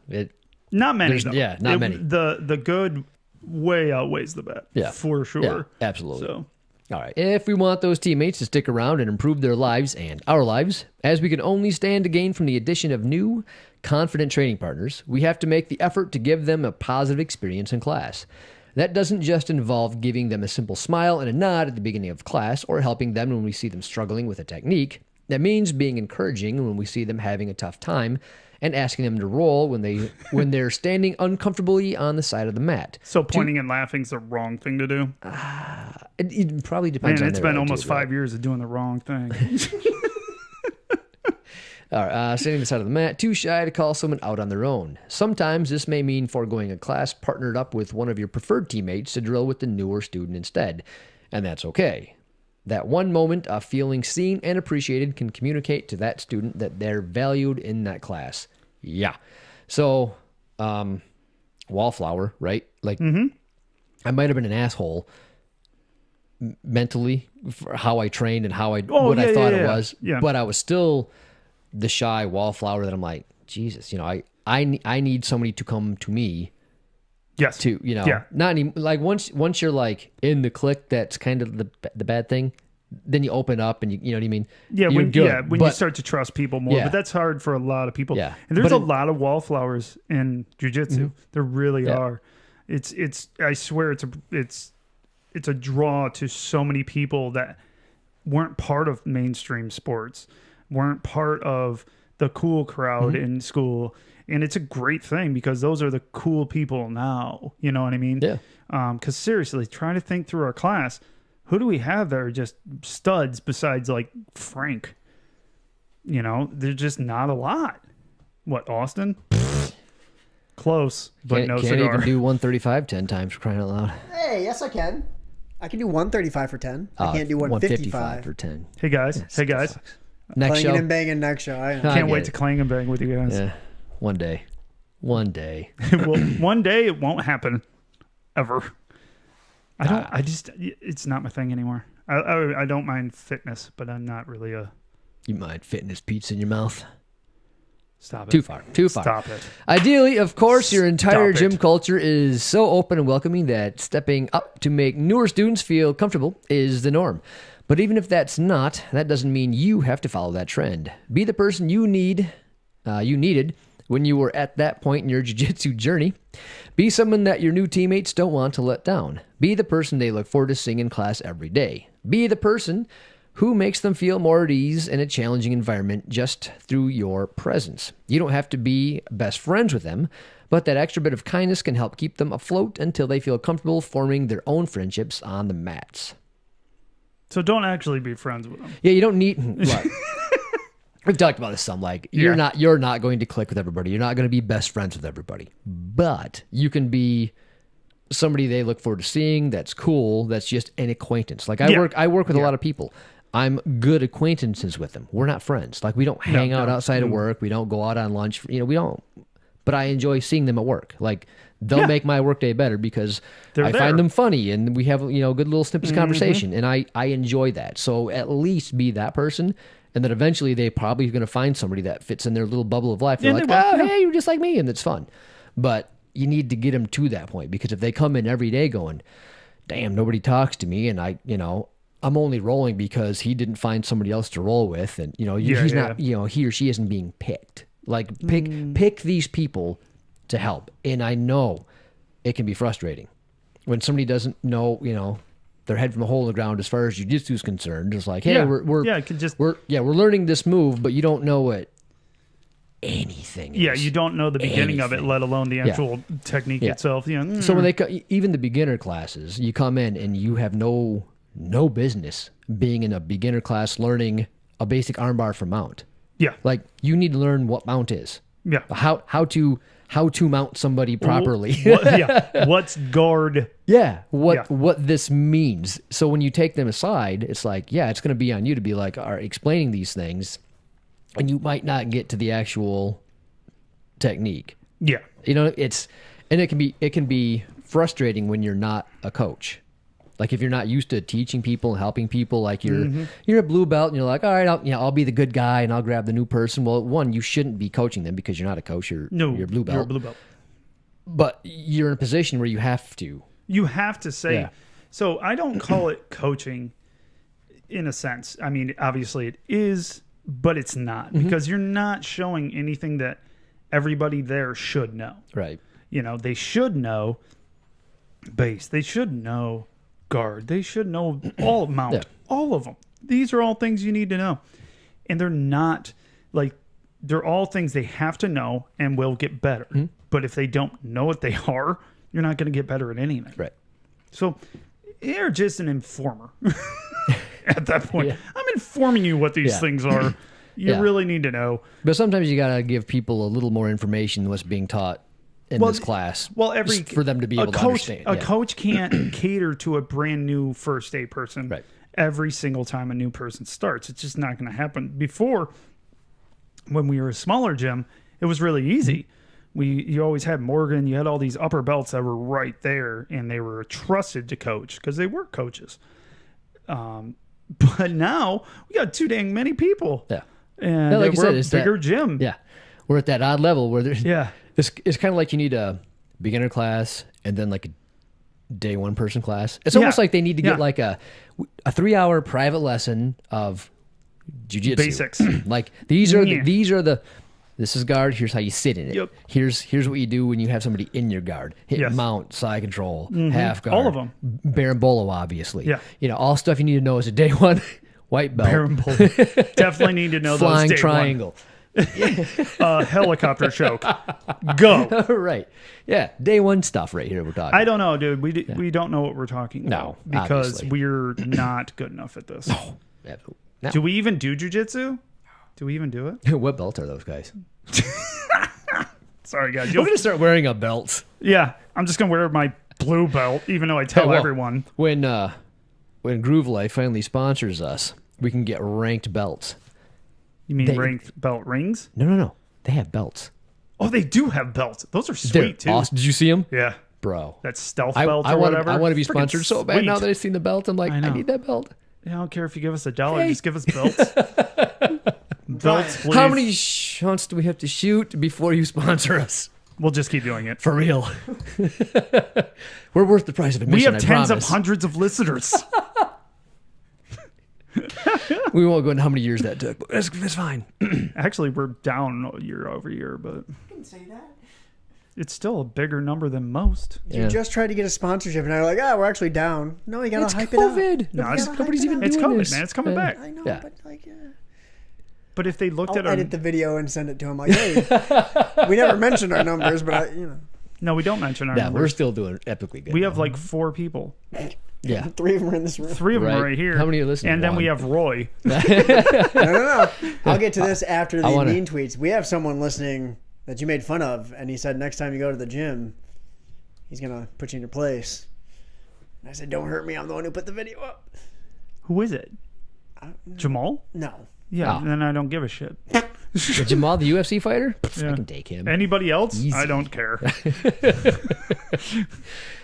Not many, though. Yeah, not many. The good way outweighs the bad. Yeah. For sure. Yeah, absolutely. So, all right. If we want those teammates to stick around and improve their lives and our lives, as we can only stand to gain from the addition of new, confident training partners, we have to make the effort to give them a positive experience in class. That doesn't just involve giving them a simple smile and a nod at the beginning of class or helping them when we see them struggling with a technique. That means being encouraging when we see them having a tough time and asking them to roll when they're standing uncomfortably on the side of the mat. So pointing and laughing is the wrong thing to do? It probably depends on it's been almost 5 years of doing the wrong thing. All right, standing on the side of the mat, too shy to call someone out on their own. Sometimes this may mean foregoing a class partnered up with one of your preferred teammates to drill with the newer student instead, and that's okay. That one moment of feeling seen and appreciated can communicate to that student that they're valued in that class. Yeah. So, wallflower, right? Like, I might have been an asshole mentally for how I trained and how I thought it was, but I was still the shy wallflower that I'm like, Jesus, I need somebody to come to me. Yes. To not any like once you're like in the clique, that's kind of the bad thing. Then you open up and you know what I mean. Yeah, when you start to trust people more, but that's hard for a lot of people. Yeah, and there's a lot of wallflowers in jiu-jitsu. There really are. It's I swear it's a draw to so many people that weren't part of mainstream sports, weren't part of the cool crowd in school. And it's a great thing because those are the cool people now. You know what I mean? Yeah. Because seriously, trying to think through our class, who do we have that are just studs besides like Frank? There's just not a lot. What, Austin? Close close, but no can't cigar. even do 135 10 times, for crying out loud. Hey, yes, I can. I can do 135 for 10. I can't do 155 for 10. Hey guys. Hey guys. Next Clanging show. and banging next show. I know. Can't get wait it. to clang and bang with you guys. Yeah. One day. Well, one day it won't happen ever. It's not my thing anymore. I don't mind fitness, but I'm not really a... You mind fitness pizza in your mouth? Stop it. Too far. Stop it. Ideally, of course, your entire Stop gym it. culture is so open and welcoming that stepping up to make newer students feel comfortable is the norm. But even if that's not, that doesn't mean you have to follow that trend. Be the person you needed when you were at that point in your jiu-jitsu journey. Be someone that your new teammates don't want to let down. Be the person they look forward to seeing in class every day. Be the person who makes them feel more at ease in a challenging environment just through your presence. You don't have to be best friends with them, but that extra bit of kindness can help keep them afloat until they feel comfortable forming their own friendships on the mats. So don't actually be friends with them. Yeah, you don't need... Look, we've talked about this some. Like, you're not going to click with everybody. You're not going to be best friends with everybody. But you can be somebody they look forward to seeing that's cool, that's just an acquaintance. Like, I work with a lot of people. I'm good acquaintances with them. We're not friends. Like, we don't hang out outside of work. We don't go out on lunch. We don't. But I enjoy seeing them at work. Like, they'll make my workday better because I find them funny and we have, good little snippets of conversation. And I enjoy that. So at least be that person. And then eventually they probably going to find somebody that fits in their little bubble of life. They're like, hey, you're just like me. And it's fun. But you need to get them to that point, because if they come in every day going, damn, nobody talks to me, and I'm only rolling because he didn't find somebody else to roll with, and he's not, he or she isn't being picked. Like, pick these people to help. And I know it can be frustrating when somebody doesn't know, their head from a hole in the ground as far as jiu-jitsu is concerned. It's like, hey, we're learning this move, but you don't know what anything is. Yeah, you don't know the beginning of it, let alone the actual technique itself. So when even the beginner classes, you come in and you have no business being in a beginner class learning a basic armbar for mount. Yeah. Like, you need to learn what mount is. Yeah. How to mount somebody properly. What's guard? What this means. So when you take them aside, it's like, it's going to be on you to be like, explaining these things, and you might not get to the actual technique. Yeah. It can be frustrating when you're not a coach. Like, if you're not used to teaching people and helping people, like you're a blue belt and you're like, all right, I'll be the good guy and I'll grab the new person. Well, one, you shouldn't be coaching them because you're not a coach. You're a blue belt. You're a blue belt. But you're in a position where you have to. You have to say. Yeah. So I don't call it coaching in a sense. I mean, obviously it is, but it's not, because you're not showing anything that everybody there should know. Right. They should know base. They should know guard. They should know all mount, all of them. These are all things you need to know. And they're not like, they're all things they have to know and will get better. Mm-hmm. But if they don't know what they are, you're not going to get better at anything. Right. So you're just an informer at that point. Yeah. I'm informing you what these things are. You really need to know. But sometimes you got to give people a little more information than what's being taught in this class. Well, for them to be able to understand. A coach can't cater to a brand new first aid person every single time a new person starts. It's just not going to happen. Before, when we were a smaller gym, it was really easy. You always had Morgan. You had all these upper belts that were right there, and they were trusted to coach because they were coaches. But now we got too dang many people. Yeah, and like we're a bigger gym. Yeah, we're at that odd level where there's It's kind of like you need a beginner class and then like a day one person class. It's almost like they need to get like a 3-hour private lesson of jiu-jitsu basics. Like these are the this is guard. Here's how you sit in it. Yep. Here's what you do when you have somebody in your guard. Hit mount, side control, half guard. All of them. Berimbolo, obviously. Yeah. All stuff you need to know as a day one white belt. Berimbolo. Definitely need to know Flying those day triangle. Helicopter choke. Go. Right. Yeah. Day one stuff right here we're talking. I don't know, dude. We don't know what we're talking about. Because obviously. We're not good enough at this. No. Do we even do jiu-jitsu? Do we even do it? What belt are those guys? Sorry, guys. We're gonna start wearing a belt. Yeah, I'm just gonna wear my blue belt, even though I tell everyone. When Groove Life finally sponsors us, we can get ranked belts. You mean ranked belt rings? No. They have belts. Oh, they do have belts. Those are sweet too. Awesome. Did you see them? Yeah, bro. That stealth belt or whatever. I want to be sponsored so bad now that I've seen the belt. I'm like, I need that belt. Yeah, I don't care if you give us $1. Just give us belts. Belts, please. How many shots do we have to shoot before you sponsor us? We'll just keep doing it. For real. We're worth the price of admission. We have tens of hundreds of listeners. We won't go into how many years that took, but that's fine. Actually, we're down year over year, but You can say that. It's still a bigger number than most. You just tried to get a sponsorship, and they're like, we're actually down. No, you got to hype COVID. it up. No, nobody's even it's doing COVID, this. man. It's coming back. I know, Yeah. but like... But if they looked I'll at our... edit the video and send it to him like, hey, we never mentioned our numbers, but No, we don't mention our numbers. We're still doing epically good. We have like 4 people. Yeah. 3 of them are in this room. 3 of them are right here. How many are listening? And then we have Roy. No. I'll get to this after the wanna- mean tweets. We have someone listening that you made fun of, and he said next time you go to the gym, he's going to put you in your place. And I said, don't hurt me. I'm the one who put the video up. Who is it? Jamal? No. Yeah, Oh. then I don't give a shit. Jamal, the UFC fighter? Yeah. I can take him. Anybody else? Easy. I don't care.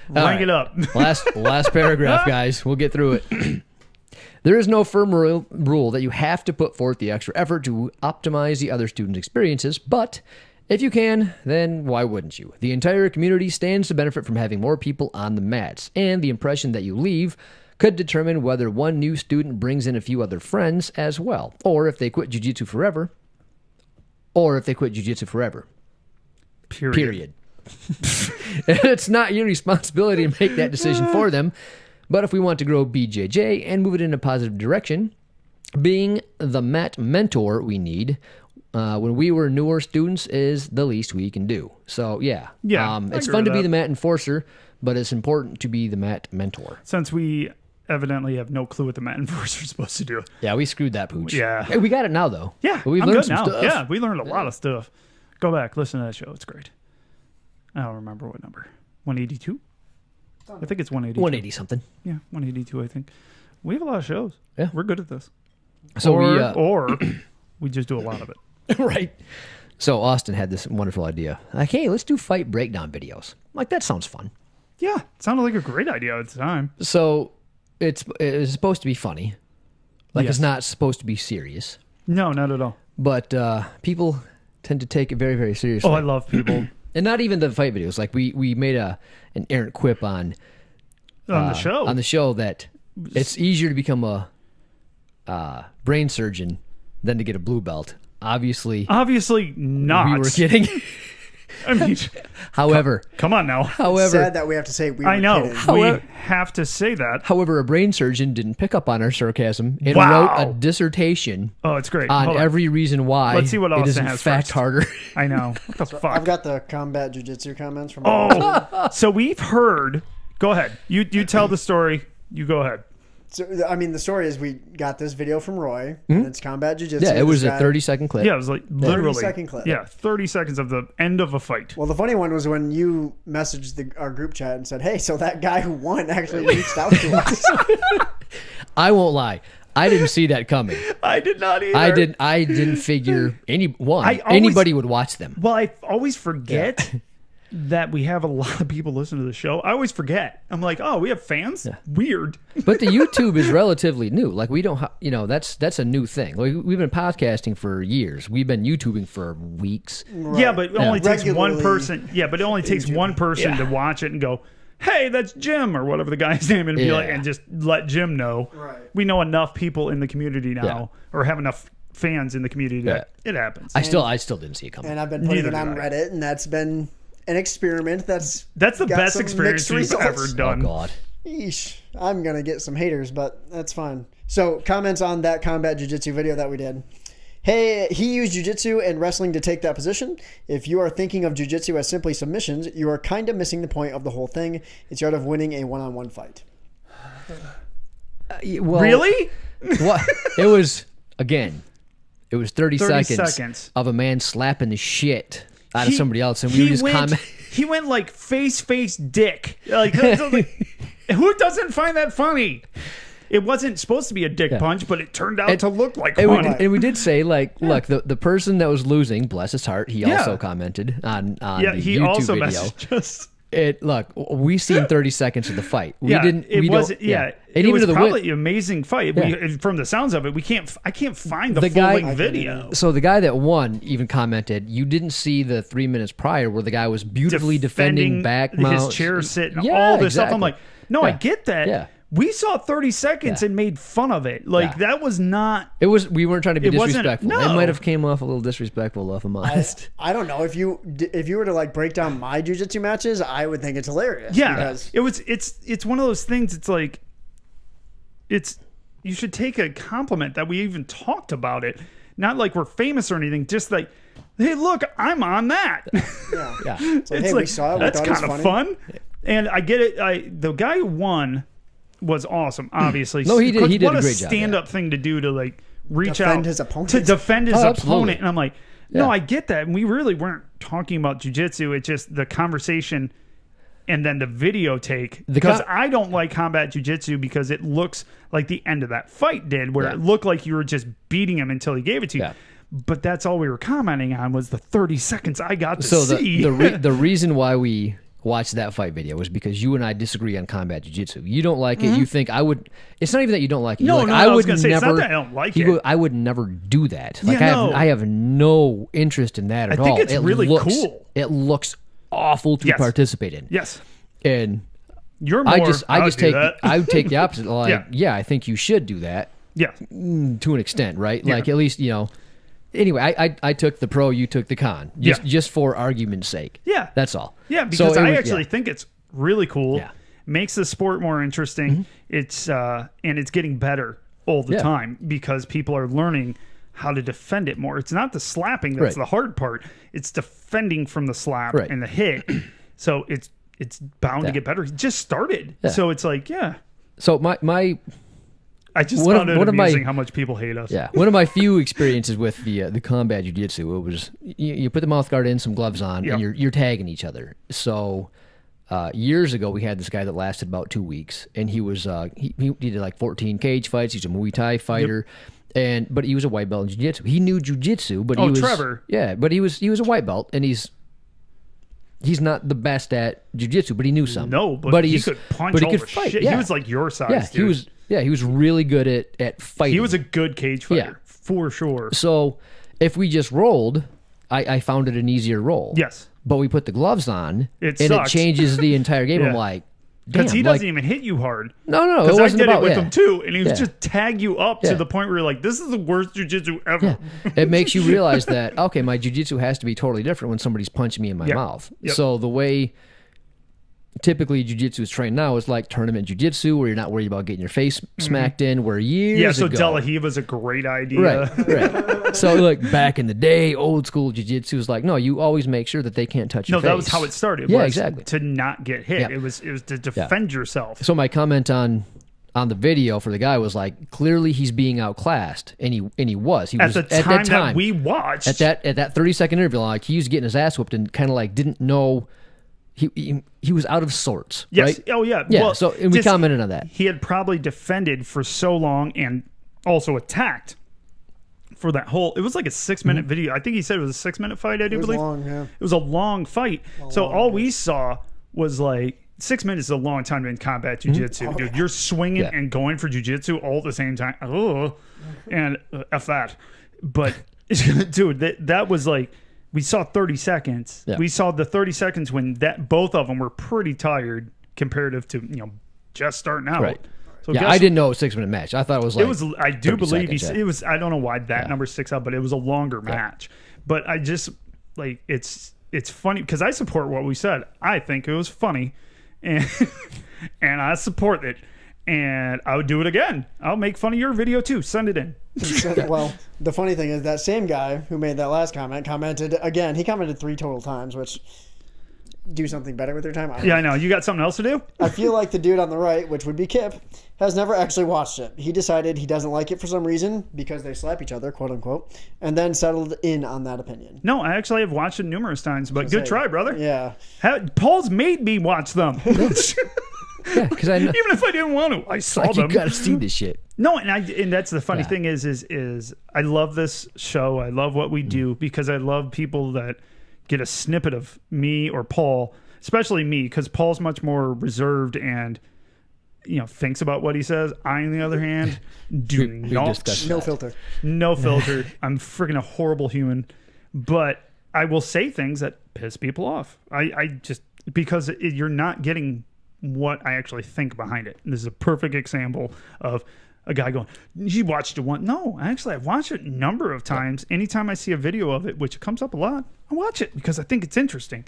Rank it up. Last paragraph, guys. We'll get through it. There is no firm rule that you have to put forth the extra effort to optimize the other students' experiences, but if you can, then why wouldn't you? The entire community stands to benefit from having more people on the mats, and the impression that you leave could determine whether one new student brings in a few other friends as well, or if they quit jiu-jitsu forever. Period. It's not your responsibility to make that decision for them, but if we want to grow BJJ and move it in a positive direction, being the mat mentor we need when we were newer students is the least we can do. So Yeah, it's fun to be the mat enforcer, but it's important to be the mat mentor. Since we evidently have no clue what the mat enforcer is supposed to do. Yeah, we screwed that pooch. Yeah. Hey, we got it now though. Yeah, we've I'm learned good some now. stuff. Yeah, we learned a lot of stuff. Go back, listen to that show. It's great. I don't remember what number. 182? I think it's 182. 180 something. Yeah, 182, I think. We have a lot of shows. Yeah. We're good at this. So or we just do a lot of it. Right. So Austin had this wonderful idea. Like, hey, let's do fight breakdown videos. Like, that sounds fun. Yeah, it sounded like a great idea at the time. So it's supposed to be funny. Like, Yes. it's not supposed to be serious. No, not at all. But people tend to take it very, very seriously. Oh, I love people. And not even the fight videos. Like, we made an errant quip on On the show that it's easier to become a brain surgeon than to get a blue belt. Obviously not. we were kidding. I mean, However, come on now. Sad that we have to say we were I know. kidding. We have to say that. However, a brain surgeon didn't pick up on our sarcasm and Wow. wrote a dissertation Oh, it's great. on Hold on. every reason why Let's see what it is Austin in has fact first. harder. I know. What the fuck? I've got the combat jiu-jitsu comments from... Oh, so we've heard. Go ahead. You tell the story. You go ahead. So, I mean, the story is we got this video from Roy, and it's combat jiu-jitsu. Yeah, it was This a guy- 30-second clip. Yeah, it was like literally 30-second clip. Yeah, 30 seconds of the end of a fight. Well, the funny one was when you messaged our group chat and said, hey, so that guy who won actually reached out to us. I won't lie. I didn't see that coming. I did not either. I didn't figure always- anybody would watch them. Well, I always forget that we have a lot of people listen to the show. I always forget. I'm like, oh, we have fans? Weird. But the YouTube is relatively new. Like, we don't, that's a new thing. Like, we've been podcasting for years. We've been YouTubing for weeks. Yeah, but it only takes one Regularly person. Yeah, but it only takes one person to watch it and go, hey, that's Jim or whatever the guy's name, and be like, and just let Jim know. Right. We know enough people in the community now, or have enough fans in the community that it happens. I still didn't see it coming. And I've been putting Neither it on did I. Reddit, and that's been an experiment that's the got best some experience mixed you've results. ever done. Oh, God. Eesh, I'm going to get some haters, but that's fine. So, comments on that combat jiu-jitsu video that we did. Hey, he used jiu-jitsu and wrestling to take that position. If you are thinking of jiu-jitsu as simply submissions, you are kind of missing the point of the whole thing. It's the art of winning a one-on-one fight. Well, Really? What? It was 30 30 seconds seconds. of a man slapping the shit out of somebody else, and we were just commenting. He went like face dick. Like, who doesn't find that funny? It wasn't supposed to be a dick punch, but it turned out to look like one. And we did say, like, look, the person that was losing, bless his heart, he also commented on the YouTube video. Messaged us. Look, we seen 30 seconds of the fight. We didn't. It wasn't. Yeah, and it was probably an amazing fight. From the sounds of it, I can't find the full length video. So the guy that won even commented, you didn't see the 3 minutes prior where the guy was beautifully defending back mount, his chair sit, and all this stuff. I'm like, no, I get that. Yeah. We saw 30 seconds and made fun of it. Like that was not. It was. We weren't trying to be disrespectful. No. It might have came off a little disrespectful, if I'm honest. I don't know if you were to like break down my jiu-jitsu matches, I would think it's hilarious. Yeah, because it's one of those things. It's like you should take a compliment that we even talked about it. Not like we're famous or anything. Just like, hey, look, I'm on that. Yeah. It's like, hey, we saw it. That's kind of fun. And I get it. The guy who won was awesome, obviously. No, he did. He did a great job. What a stand-up thing to do to like reach defend out his opponent. to defend his opponent. And I'm like, no, Yeah. I get that. And we really weren't talking about jiu-jitsu. It's just the conversation and then the video take. Because I don't like combat jiu-jitsu because it looks like the end of that fight did, where it looked like you were just beating him until he gave it to you. Yeah. But that's all we were commenting on was the 30 seconds I got to So see. the reason why we watched that fight video was because you and I disagree on combat jiu-jitsu. You don't like it. You think I would. It's not even that you don't like it. No, like, I was going to say, it's not that I don't like it. I would never do that. Like Yeah, I have no interest in that at all. I think it's really cool. It looks awful to participate in. Yes. And you're more, I just take that. I would take the opposite. Like, I think you should do that. Yeah. To an extent, right? Like at least, anyway, I took the pro, you took the con. Just for argument's sake. Yeah. That's all. Yeah, because I actually think it's really cool. Yeah. Makes the sport more interesting. It's and it's getting better all the time because people are learning how to defend it more. It's not the slapping that's the hard part. It's defending from the slap and the hit. So it's bound to get better. It just started. Yeah. So it's like, So my I just found it amazing how much people hate us. Yeah, one of my few experiences with the combat jiu-jitsu, it was you put the mouth guard in, some gloves on, and you're tagging each other. So years ago, we had this guy that lasted about 2 weeks, and he was he did like 14 cage fights. He's a Muay Thai fighter, but he was a white belt in jiu-jitsu. He knew jiu-jitsu, but he was Trevor. Yeah, but he was a white belt, and he's not the best at jiu-jitsu, but he knew some. No, but he could punch all the fight. shit. Yeah. He was like your size, dude. He was really good at fighting. He was a good cage fighter, for sure. So if we just rolled, I found it an easier roll. Yes. But we put the gloves on, it changes the entire game. I'm like, because he doesn't even hit you hard. No, because I did it with him too, and he was just tag you up to the point where you're like, this is the worst jiu-jitsu ever. Yeah. It makes you realize that, okay, my jiu-jitsu has to be totally different when somebody's punching me in my mouth. So the way typically jiu-jitsu is trained now is like tournament jiu-jitsu, where you're not worried about getting your face smacked in, where years ago. De La Riva's a great idea. Right. So like back in the day, old school jiu-jitsu was like, no, you always make sure that they can't touch your face. No, that was how it started. Yeah, exactly. To not get hit. It was to defend yourself. So my comment on the video for the guy was like, clearly he's being outclassed, and he was. He was at the time that we watched. At that 30-second interview, like he was getting his ass whooped and kind of like didn't know. He was out of sorts, yes. right? Oh, yeah. Yeah, well, so we commented on that. He had probably defended for so long and also attacked for that whole... It was like a 6-minute video. I think he said it was a 6-minute fight, I do believe. Long, yeah. It was a long fight. All we saw was like... 6 minutes is a long time in combat jiu-jitsu, dude. You're swinging and going for jiu-jitsu all at the same time. Oh, and F that. But, dude, that was like... We saw 30 seconds. Yeah. We saw the 30 seconds when both of them were pretty tired comparative to just starting out. Right. So I didn't know it was a 6-minute match. I thought it was like. It was. I do believe seconds, it was. I don't know why that number sticks out, but it was a longer match. But I just like it's funny because I support what we said. I think it was funny, and I support it. And I would do it again. I'll make fun of your video too. Send it in. Well, the funny thing is that same guy who made that last comment commented again. He commented 3 total times, which do something better with their time. I don't Yeah, I know. You got something else to do? I feel like the dude on the right, which would be Kip, has never actually watched it. He decided he doesn't like it for some reason because they slap each other, quote unquote, and then settled in on that opinion. No, I actually have watched it numerous times, but good try, brother. Yeah. Paul's made me watch them. Yeah, because I know. Even if I didn't want to, I saw Like, them. you gotta see this shit. No, and that's the funny Yeah. thing is I love this show. I love what we do because I love people that get a snippet of me or Paul, especially me, because Paul's much more reserved and thinks about what he says. I, on the other hand, do We not. discussed No that. filter. No filter. I'm freaking a horrible human, but I will say things that piss people off. I just because you're not getting what I actually think behind it. And this is a perfect example of a guy going, "You watched it once?" No, actually, I've watched it a number of times. Anytime I see a video of it, which comes up a lot, I watch it because I think it's interesting.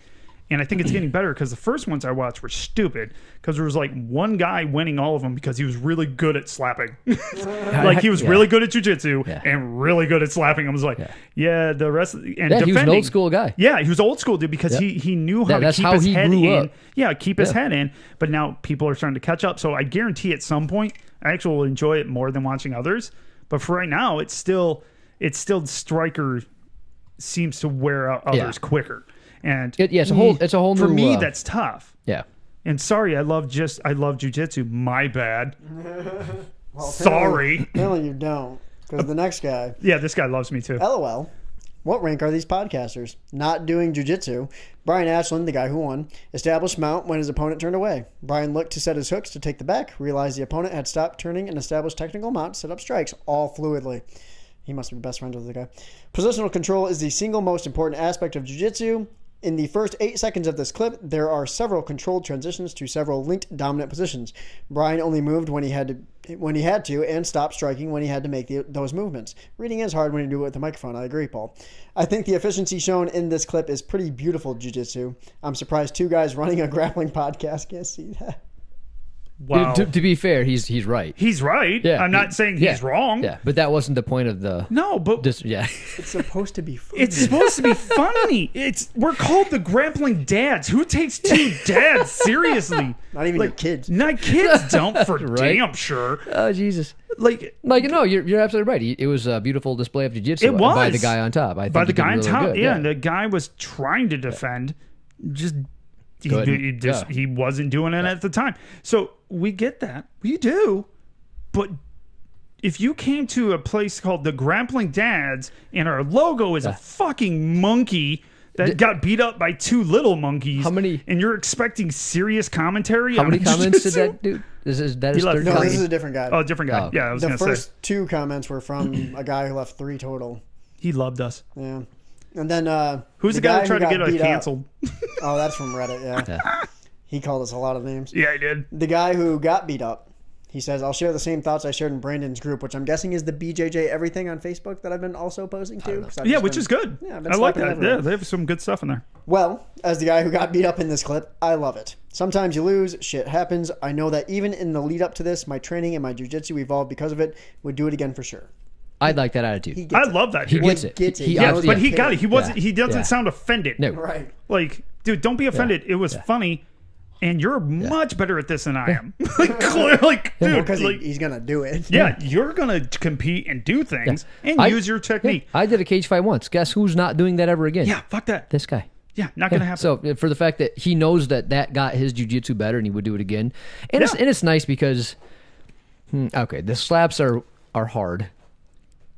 And I think it's getting better because the first ones I watched were stupid because there was like one guy winning all of them because he was really good at slapping. Like he was really good at jujitsu and really good at slapping. I was like, the rest of the, and Yeah, defending. he was an old school guy. Yeah, he was old school dude because he knew how to that's keep how his he head grew in. up. Yeah, keep his head in. But now people are starting to catch up. So I guarantee at some point I actually will enjoy it more than watching others. But for right now, it's still Striker seems to wear out others quicker. And it's a whole for new, me that's tough. Yeah. And sorry, I love jujitsu. My bad. Well, Sorry. Apparently you don't. Because the next guy, Yeah, this guy loves me too. LOL. What rank are these podcasters? Not doing jujitsu. Brian Ashland, the guy who won, established mount when his opponent turned away. Brian looked to set his hooks to take the back, realized the opponent had stopped turning and established technical mount, set up strikes, all fluidly. He must be best friends with the guy. Positional control is the single most important aspect of jiu-jitsu. In the first 8 seconds of this clip, there are several controlled transitions to several linked dominant positions. Brian only moved when he had to, and stopped striking when he had to make those movements. Reading is hard when you do it with a microphone. I agree, Paul. I think the efficiency shown in this clip is pretty beautiful jiu-jitsu. I'm surprised 2 guys running a grappling podcast can't see that. Wow. To be fair, he's right. He's right. Yeah, I'm not saying he's wrong. Yeah, but that wasn't the point of the. No, but Yeah. It's supposed to be funny. it's supposed to be funny. We're called the Grappling Dads. Who takes 2 dads seriously? Not even your kids. Not kids don't, for Right? damn sure. Oh Jesus. Like No, you're absolutely right. It was a beautiful display of jiu-jitsu It was. by the guy on top. I think by the he did guy on really top, good. yeah, and the guy was trying to defend, just he wasn't doing it at the time. So we get that, we do, but if you came to a place called the Grappling Dads and our logo is a fucking monkey that got beat up by 2 little monkeys, How many- and you're expecting serious commentary? How many on comments did jujitsu? that dude? That He his left third No, comment? this is a different guy. Oh, different guy. Oh, okay. Yeah, I was The gonna say first 2 comments were from a guy who left 3 total. he loved us. Yeah. And then Who's the guy that who tried to got get us beat up- canceled? Oh, that's from Reddit, yeah. He called us a lot of names. Yeah, he did. The guy who got beat up, he says, I'll share the same thoughts I shared in Brandon's group, which I'm guessing is the BJJ everything on Facebook that I've been also posting to. Yeah, which is good. Yeah, I've been I like slapping that. everyone. Yeah, they have some good stuff in there. Well, as the guy who got beat up in this clip, I love it. Sometimes you lose, shit happens. I know that even in the lead up to this, my training and my jiu-jitsu evolved because of it. Would do it again for sure. I like that attitude. He I gets it. love that. He dude. gets it. gets it. He Yeah, Yeah, obviously- but he got it. He wasn't. Yeah. He doesn't Yeah. sound offended. No. Right. Like, dude, don't be offended. It was funny, and you're much better at this than I am. Like, clearly, dude. Because like, he's going to do it. yeah, you're gonna compete and do things and I- use your technique. I did a cage fight once. Guess who's not doing that ever again? Yeah, fuck that. This guy. Yeah, not gonna happen. So for the fact that he knows that got his jiu-jitsu better and he would do it again, and it's nice because, okay, the slaps are hard,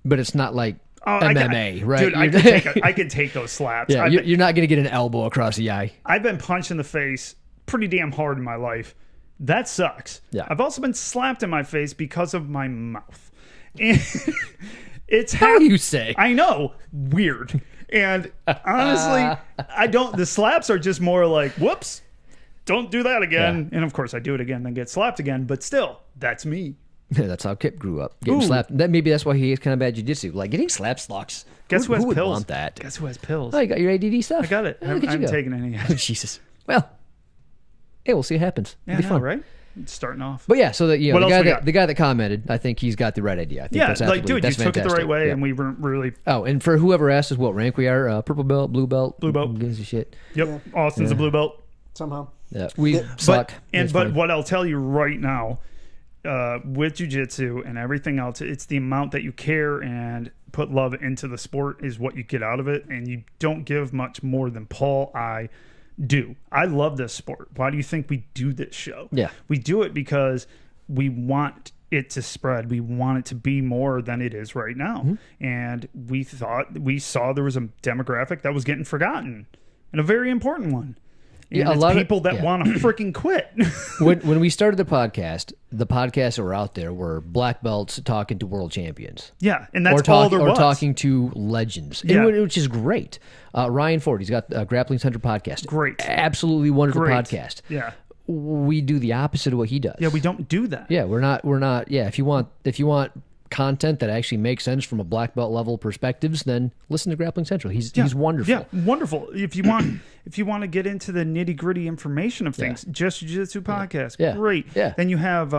but it's not like MMA, right? Dude, I can take those slaps. Yeah, you're not going to get an elbow across the eye. I've been punched in the face pretty damn hard in my life. That sucks. Yeah. I've also been slapped in my face because of my mouth. And it's How do you say? I know, weird. And honestly, the slaps are just more like, whoops, don't do that again. And of course I do it again, then get slapped again, but still, that's me. That's how Kip grew up, getting Ooh. slapped. Maybe that's why he has kind of bad jiu-jitsu. Like getting slap sucks. Guess who has would pills? want that? Guess who has pills? Oh, you got your ADD stuff. I got it. Oh, I look at you haven't go. taken any Oh, yet. Jesus. Well, hey, we'll see what happens. Yeah, It'll be I know, fun, right? It's starting off. But yeah, so that What the else guy we that got? the guy that commented, I think he's got the right idea. I think Yeah, that's like, absolutely, dude, you that's took it the right fantastic. way, Yeah. and we weren't really. Oh, and for whoever asked us what rank we are, purple belt, blue belt, Blue belt. who gives a shit. Yep, Austin's a blue belt. somehow. Yeah, we suck. But what I'll tell you right now, with jiu-jitsu and everything else, it's the amount that you care and put love into the sport is what you get out of it, and you don't give much more than Paul I do. I love this sport. Why do you think we do this show? Yeah. We do it because we want it to spread. We want it to be more than it is right now. And we saw there was a demographic that was getting forgotten, and a very important one. And Yeah, a it's lot of- people that yeah. want to freaking quit. when we started the podcasts that were out there were black belts talking to world champions. Yeah, and that's all there was. Or talking to legends, Yeah. which is great. Ryan Ford, he's got a Grappling Center podcast. Great. Absolutely wonderful Great. podcast. Yeah. We do the opposite of what he does. Yeah, we don't do that. Yeah, we're not. Yeah, if you want content that actually makes sense from a black belt level perspectives, then listen to Grappling Central. He's wonderful. Yeah, wonderful. If you want to get into the nitty gritty information of things, Just Jiu-Jitsu podcast, Yeah. great. Yeah. Then you have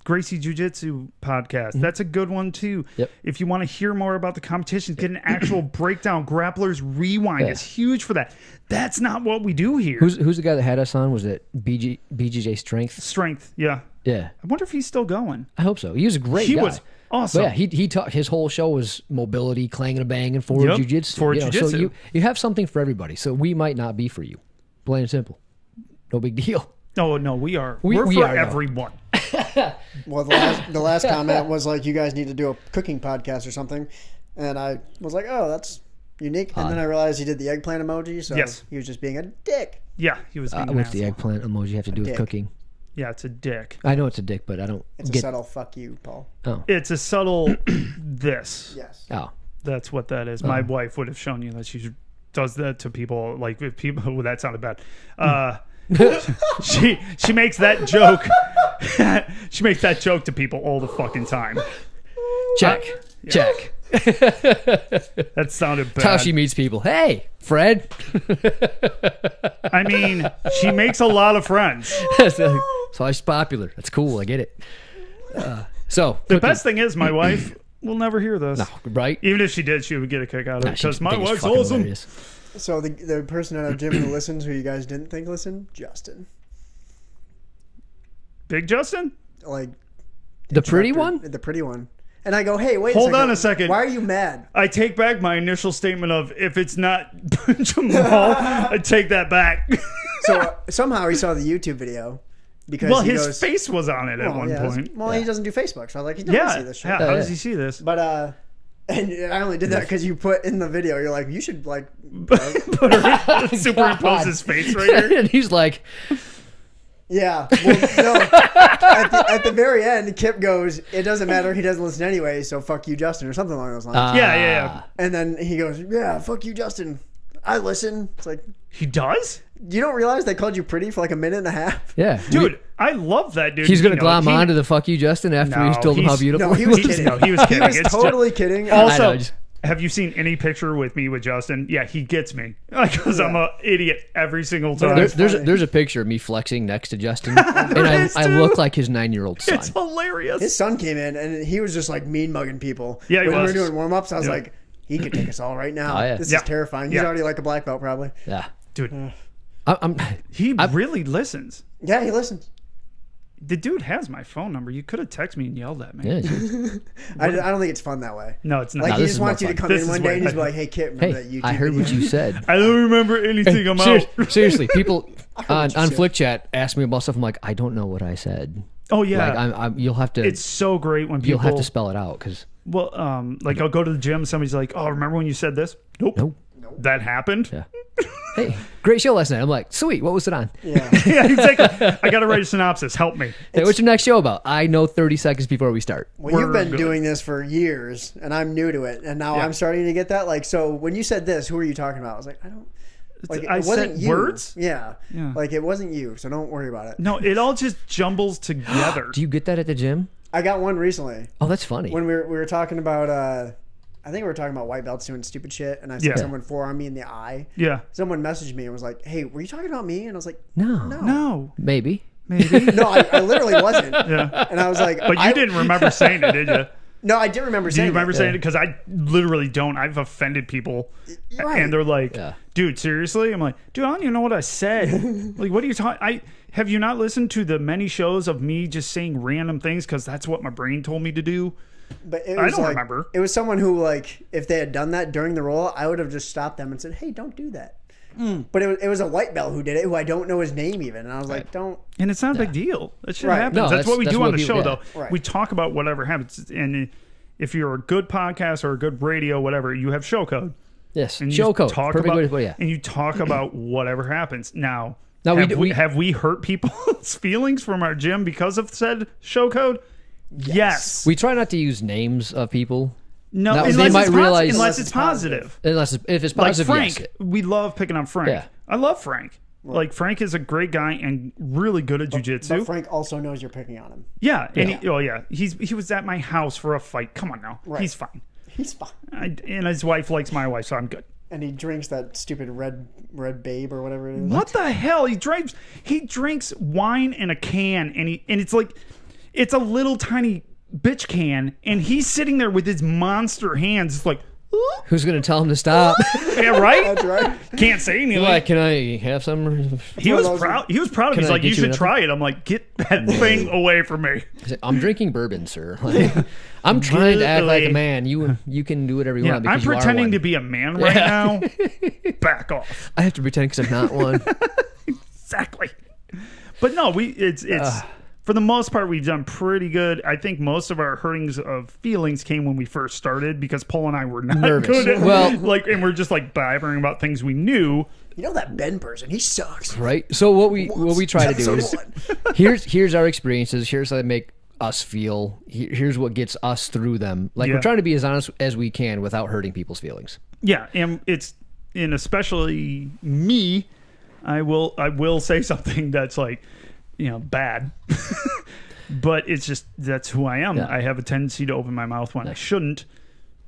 Gracie Jiu-Jitsu podcast. That's a good one too. Yep. If you want to hear more about the competitions, get an actual breakdown. Grapplers Rewind is huge for that. That's not what we do here. Who's the guy that had us on? Was it BJJ Strength? Strength? Yeah. Yeah, I wonder if he's still going. I hope so. He was a great He guy. was awesome. But yeah, he taught, his whole show was mobility, clanging and banging, forward Yep, jiu-jitsu. forward So jiu-jitsu. you have something for everybody. So we might not be for you. Plain and simple. No big deal. No, we are. We We're for are, though. everyone. Well, the last comment was like, you guys need to do a cooking podcast or something. And I was like, oh, that's unique. And then I realized he did the eggplant emoji. So Yes. he was just being a dick. Yeah, he was being an What's the asshole. eggplant emoji have to do with dick. cooking? Yeah, it's a dick. I know it's a dick, but I don't It's a get. subtle fuck you, Paul. It's a subtle this. Yes. Oh, That's what that is. My wife would have shown you that she does that to people. Like if people, well, that sounded bad. She makes that joke. She makes that joke to people all the fucking time. check, check. That sounded bad. That's how she meets people. Hey, Fred. I mean, she makes a lot of friends. So she's popular. That's cool. I get it. So The best thing is, my wife will never hear this. right? Even if she did, she would get a kick out of it Nah, because she'd my think it's wife's fucking awesome. hilarious. So the person at our gym who listens, who you guys didn't think listened, Justin. Big Justin? Like The pretty instructor- one? The pretty one. And I go, hey, wait Hold a second. on a second. Why are you mad? I take back my initial statement of if it's not Jamal, I take that back. So somehow he saw the YouTube video. Because Well, he his goes, face was on it at one point. Well, he doesn't do Facebook, so I was like, he's not going to see this shit. Yeah. How does he see this? But and I only did that because you put in the video. You're like, you should like. Superimpose his face right here. And he's like, Yeah. Well, no. At the very end, Kip goes, "It doesn't matter. He doesn't listen anyway. So fuck you, Justin," or something along those lines. Yeah. And then he goes, "Yeah, fuck you, Justin. I listen." It's like, He does? you don't realize they called you pretty for like a minute and a half? yeah. Dude, I love that dude. He's going to You know, glom onto the fuck you, Justin, after No, he's told him how he's- beautiful No, he was was. kidding. No, he was kidding. He was It's totally kidding. I Also, know, just- have you seen any picture with me with Justin? Yeah, he gets me. Because I'm an idiot every single time. There's a picture of me flexing next to Justin, and I look like his 9-year-old son. It's hilarious. His son came in and he was just like mean mugging people. Yeah, he when was. we were doing warm ups, I was Yeah. like, he could take us all right now. Oh, yeah. This Yeah. is terrifying. He's Yeah. already like a black belt, probably. Yeah, Dude, I'm he really listens. Yeah, he listens. The dude has my phone number. You could have texted me and yelled at me. yeah, dude. I don't think it's fun that way. No, it's not. Like, No, he this just is wants you more to fun. come This in is one day way and just be better. like, hey, Kip, remember that Hey, YouTube I heard video? what you said. I don't remember anything. I'm out. Seriously, people on you said. Flick Chat ask me about stuff. I'm like, I don't know what I said. Oh, yeah. Like, you'll have to. It's so great when people... You'll have to spell it out because Well, like I'll go to the gym. Somebody's like, "Oh, remember when you said this?" Nope. Nope. That happened. yeah. Hey, great show last night. I'm like, sweet. What was it on? Yeah. Yeah, exactly. I got to write a synopsis. Help me. Hey, what's your next show about? I know 30 seconds before we start. Well, you've We're been good. doing this for years, and I'm new to it, and now Yeah. I'm starting to get that. Like, so when you said this, who are you talking about? I was like, I don't. Like, it I wasn't said you. words. Yeah. Yeah. Like, it wasn't you, so don't worry about it. No, it all just jumbles together. Do you get that at the gym? I got one recently Oh, that's funny. when we were talking about. I think we were talking about white belts doing stupid shit, and I said Yeah. someone forearmed me in the eye. Yeah. Someone messaged me and was like, "Hey, were you talking about me?" And I was like, No. No. Maybe. Maybe. "No, I literally wasn't." Yeah. And I was like, But you didn't remember saying it, did you? No, I did remember Do saying you remember that. saying it? Because I literally don't. I've offended people, Right. and they're like, Yeah. "Dude, seriously?" I'm like, "Dude, I don't even know what I said. Like, what are you talking? Have you not listened to the many shows of me just saying random things because that's what my brain told me to do?" But it I was don't like, remember. It was someone who, like, if they had done that during the role, I would have just stopped them and said, "Hey, don't do that." But it was a white belt who did it, who I don't know his name even, and I was like, "Don't." And it's not a big deal. That shit Right. happens. No, that's what we that's do what on the people- show, yeah. though. Right. We talk about whatever happens, and if you're a good podcast or a good radio, whatever, you have show code. Yes, And you show code. talk Perfect about, way to put it. Yeah. and you talk about whatever happens. Now, Now, have we hurt people's feelings from our gym because of said show code? Yes. We try not to use names of people. No, That- unless, they it's might posi- realize- unless it's positive. If it's Like positive, Frank, yes. we love picking on Frank. Yeah. I love Frank. Like Frank is a great guy and really good at But jujitsu. Frank also knows you're picking on him. Yeah, and he was at my house for a fight. Come on now, Right. he's fine. He's fine. And his wife likes my wife, so I'm good. And he drinks that stupid red babe or whatever it is. What the hell? He drinks wine in a can, and it's like it's a little tiny bitch can, and he's sitting there with his monster hands, it's like, Who's going to tell him to stop? yeah, right? That's right. Can't say anything. Like, can I have some? He was proud. He was proud of me. Can He's I like, get you you should another?" try it. I'm like, get that thing away from me. I'm drinking bourbon, sir. Like, I'm trying to act like a Really? man. You can do whatever you Yeah, want. I'm Because you are pretending one. to be a man right now. Back off. I have to pretend because I'm not one. Exactly. But no, it's for the most part we've done pretty good. I think most of our hurtings of feelings came when we first started because Paul and I were not Nervous. good at Well- and we're just like blabbering about things we knew. You know that Ben person? He sucks. Right. So what we try to do is Episode 1. here's our experiences. Here's how they make us feel. Here's what gets us through them. Like Yeah. we're trying to be as honest as we can without hurting people's feelings. Yeah, and especially me, I will say something that's like, bad. But it's just that's who I am. Yeah. I have a tendency to open my mouth when I shouldn't.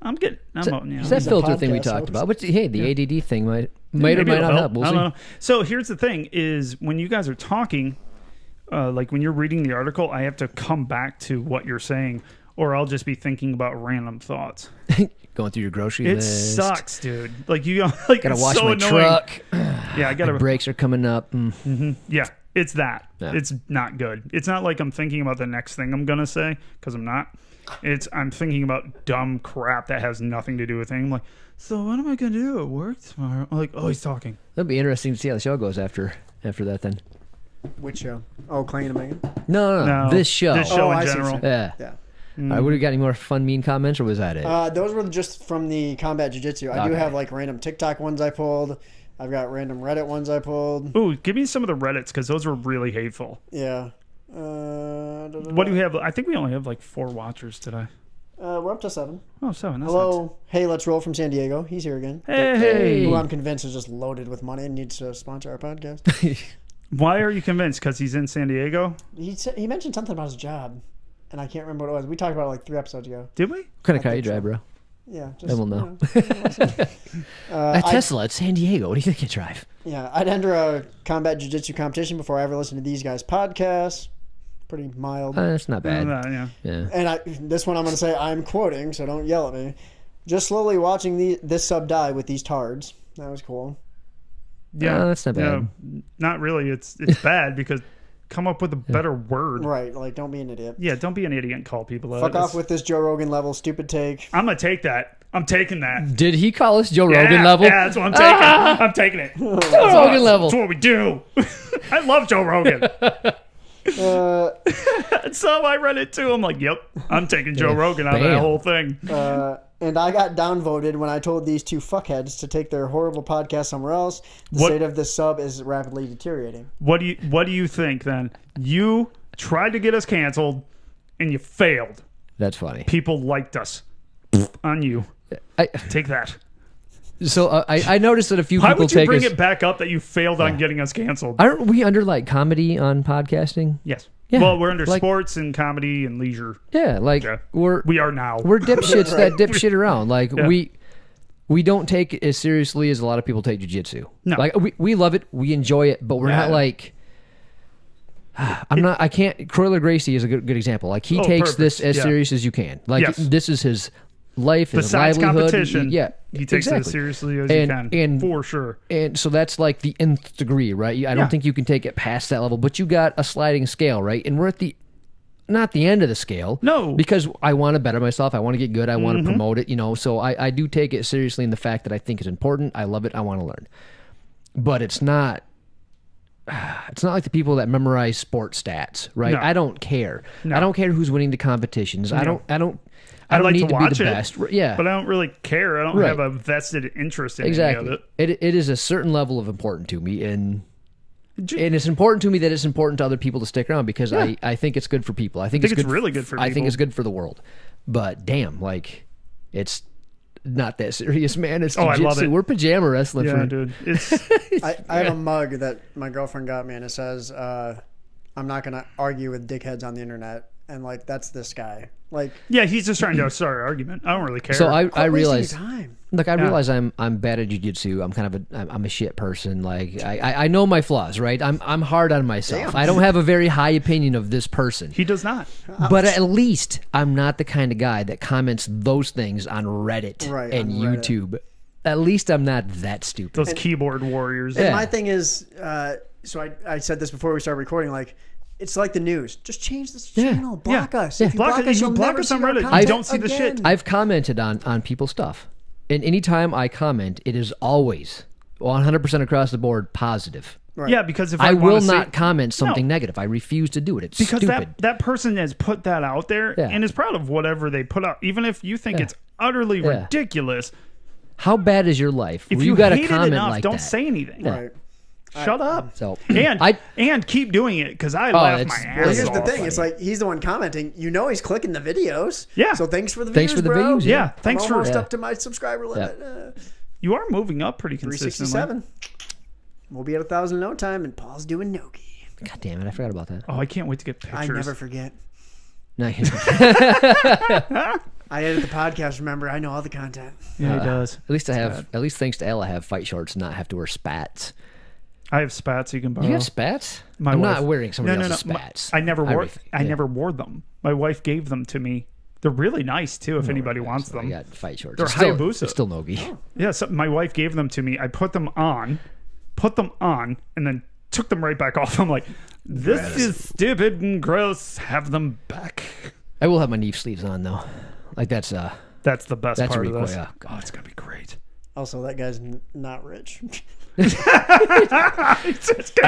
I'm good. It's that He's a filter thing we podcast talked host. about. But hey, the ADD thing might or Maybe might it'll not help. We'll I see. don't know. So here's the thing: is when you guys are talking, like when you're reading the article, I have to come back to what you're saying, or I'll just be thinking about random thoughts. Going through your grocery It list. sucks, dude. Like Gotta it's wash so my annoying. truck. Yeah, I gotta. Brakes are coming up. Yeah, it's that. Yeah. It's not good. It's not like I'm thinking about the next thing I'm gonna say because I'm not. I'm thinking about dumb crap that has nothing to do with anything. I'm like, so what am I gonna do at work tomorrow? I'm like, oh, he's talking. That'd be interesting to see how the show goes after that. Then Which show? Oh, Clayton and Megan? no, No, this show. This show Oh, in I see what general. you're saying. Yeah. Yeah. All right, what do you got? Any more fun, mean comments, or was that it? Those were just from the combat jiu-jitsu. I do Okay. have like random TikTok ones I pulled. I've got random Reddit ones I pulled. Ooh, give me some of the Reddits because those were really hateful. Yeah. What do we have? I think we only have like 4 watchers today. We're up to 7. Oh, 7. That's Hello. Hey, let's roll from San Diego. He's here again. Not... Hey. Who I'm convinced is just loaded with money and needs to sponsor our podcast. Why are you convinced? Because he's in San Diego? He mentioned something about his job, and I can't remember what it was. We talked about it like 3 episodes ago. Did we? What kind of I car you think so. drive, bro? Yeah. Just, Then we'll know. I- Tesla at San Diego. What do you think you drive? Yeah, I'd enter a combat jiu-jitsu competition before I ever listened to these guys' podcasts. Pretty mild. That's not bad. Yeah. Yeah. And this one I'm going to say I'm quoting, so don't yell at me. Just slowly watching this sub die with these tards. That was cool. Yeah. That's not bad. Not really. It's bad because come up with a better word. Right, like don't be an idiot. Yeah, don't be an idiot and call people out. Fuck off with this Joe Rogan level stupid take. I'm going to take that. I'm taking that. Did he call us Joe Rogan Yeah, level? Yeah, that's what I'm taking. I'm taking it. Joe Rogan level. That's what we do. I love Joe Rogan. So I read it too. I'm like, yep, I'm taking Joe Rogan out of that Bam. whole thing. And I got downvoted when I told these 2 fuckheads to take their horrible podcast somewhere else. The What- state of this sub is rapidly deteriorating. What do you think then? You tried to get us canceled and you failed. That's funny. People liked us. On you. Take that. So I noticed that a few Why people would you take bring us. it back up that you failed on getting us canceled? Aren't we under like comedy on podcasting? Yes. Yeah, Well, we're under like- sports and comedy and leisure. Yeah, like Yeah. we're We are now. dipshits that dip shit around. Like Yeah. we don't take it as seriously as a lot of people take jiu-jitsu. No. Like we love it, we enjoy it, but we're not Yeah. like I'm not. I can't. Croyler Gracie is a good example. Like he takes this perfect. as serious as you can. Like Yes. this is his life, his Besides livelihood. competition, Yeah, he takes it as seriously as he can, for sure. And so that's like the nth degree, right? I don't think you can take it past that level. But you got a sliding scale, right? And we're at the not the end of the scale. No. Because I want to better myself. I want to get good. I want to promote it, So I do take it seriously in the fact that I think it's important. I love it. I want to learn. But it's not like the people that memorize sports stats, right? No. I don't care. No. I don't care who's winning the competitions. I don't like need to to watch be the it, best. Yeah. But I don't really care. I don't Right. have a vested interest in Exactly. any of it. It is a certain level of important to me, and it's important to me that it's important to other people to stick around because I think it's good for people. I think think it's it's really good for I think people. it's good for the world. But damn, like it's not that serious, man. It's Oh, I love jiu-jitsu. it. We're pajama wrestling. Yeah, for dude. It's I have a mug that my girlfriend got me, and it says, "I'm not gonna argue with dickheads on the internet." And like that's this guy. Like yeah, he's just trying to start an argument. I don't really care. So I quit wasting realize. your time. Look, I realize I'm bad at jiu-jitsu. I'm kind of I'm a shit person. Like I know my flaws, right? I'm hard on myself. Damn. I don't have a very high opinion of this person. he does not. But at least I'm not the kind of guy that comments those things on Reddit Right, and on Reddit. YouTube. At least I'm not that stupid. Those keyboard warriors. And Yeah. my thing is, so I said this before we started recording, like, it's like the news. Just change this channel. Block us. Yeah. If you block us, you you'll block never us see on our Reddit. You content don't see the shit. again. I've commented on people's stuff. And anytime I comment, it is always 100% across the board positive. Right. Yeah, because if I wanna will see- not comment something No. negative. I refuse to do it. It's because stupid. that person has put that out there Yeah. and is proud of whatever they put out, even if you think it's utterly Yeah. ridiculous. How bad is your life? If where you got to hate it comment enough, like don't that? say anything. Yeah. Right. Shut up. So And keep doing it because I laugh my it's- ass Well, here's off. the thing. It's like he's the one commenting. You know he's clicking the videos. Yeah. So thanks for the Thanks views, for the bro. views, Yeah, thanks I'm for almost up to my subscriber limit. you are moving up pretty consistently. 367. We'll be at 1,000 in no time, and Paul's doing nogi. God damn it! I forgot about that. Oh, I can't wait to get pictures. I never forget. Nice. I edit the podcast. Remember, I know all the content. Yeah, he does. At least I have. At least thanks to Elle, I have fight shorts and not have to wear spats. I have spats you can borrow. You have spats? My I'm wife- not wearing somebody else's My- spats. I never wore. I yeah. never wore them. My wife gave them to me. They're really nice too. If anybody wants So I them, got fight shorts. They're It's still, Hayabusa. it's still nogi. yeah. So my wife gave them to me. I put them on, and then took them right back off. I'm like, this is stupid and gross. Have them back. I will have my knee sleeves on though. Like that's That's the best That's part of recoil, this. yeah. Oh, it's gonna be great. Also, that guy's not rich. I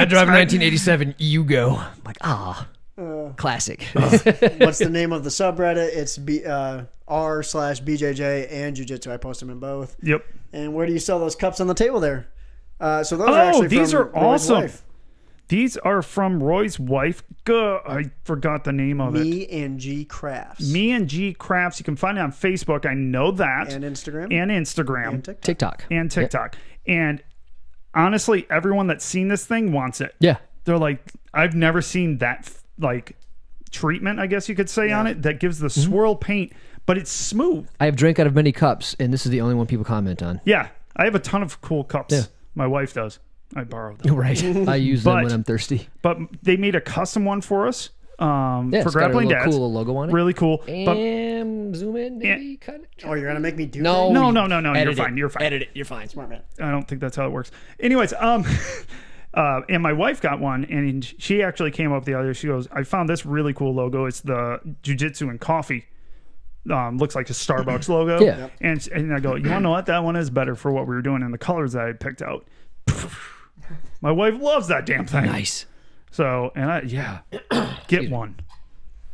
drive a 1987 Yugo. I'm like classic. What's the name of the subreddit? It's r/BJJ and Jiu-Jitsu. I post them in both. Yep. And where do you sell those cups on the table there? So those are actually these from are Roy's awesome. wife. These are from Roy's wife. I forgot the name of it. Me and G Crafts. Me and G Crafts. You can find it on Facebook. I know that. And Instagram. And Instagram. And TikTok. TikTok. And TikTok. And honestly, everyone that's seen this thing wants it. Yeah. They're like, I've never seen that like treatment, I guess you could say, on it that gives the swirl paint, but it's smooth. I have drank out of many cups, and this is the only one people comment on. Yeah. I have a ton of cool cups. Yeah. My wife does. I borrowed them. Right. I use them But- when I'm thirsty. But they made a custom one for us Yeah, for it's got a Grappling little Dads. cool logo on it. Really cool. But And zoom in, maybe cut it. Oh, you're gonna make me do No, that? no. You're Edit fine. it. You're fine. Edit it. You're fine. Smart man. I don't think that's how it works. Anyways, and my wife got one, and she actually came up the other. She goes, "I found this really cool logo. It's the Jiu-Jitsu and coffee. Looks like a Starbucks logo." Yeah. Yep. And I go, "You want to know what? That one is better for what we were doing and the colors that I picked out." My wife loves that damn thing. Nice. So, get one.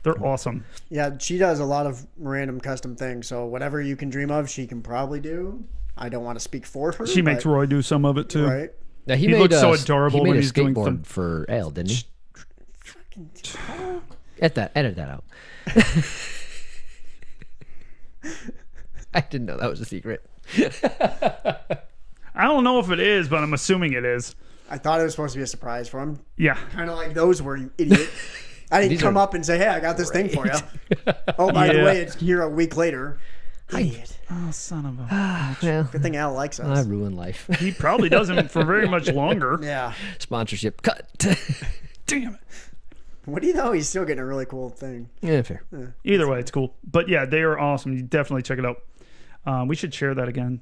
They're awesome. Yeah, she does a lot of random custom things. So whatever you can dream of, she can probably do. I don't want to speak for her. She makes but- Roy do some of it too. right. Now, He made looks so a- adorable he made when a he's doing skateboard some- for Ale, didn't he? Edit that out. I didn't know that was a secret. I don't know if it is, but I'm assuming it is. I thought it was supposed to be a surprise for him. Yeah. Kind of like those were, you idiot. I didn't These come are up and say, "Hey, I got this thing for you." Oh, by the Yeah. way, it's here a week later. Idiot. Oh, son of a. Well, Good thing Al likes I us. ruin life. He probably doesn't for very much longer. Yeah. Sponsorship cut. Damn it. What do you know? He's still getting a really cool thing. Yeah, fair. Either way, it's cool. But yeah, they are awesome. You definitely check it out. We should share that again,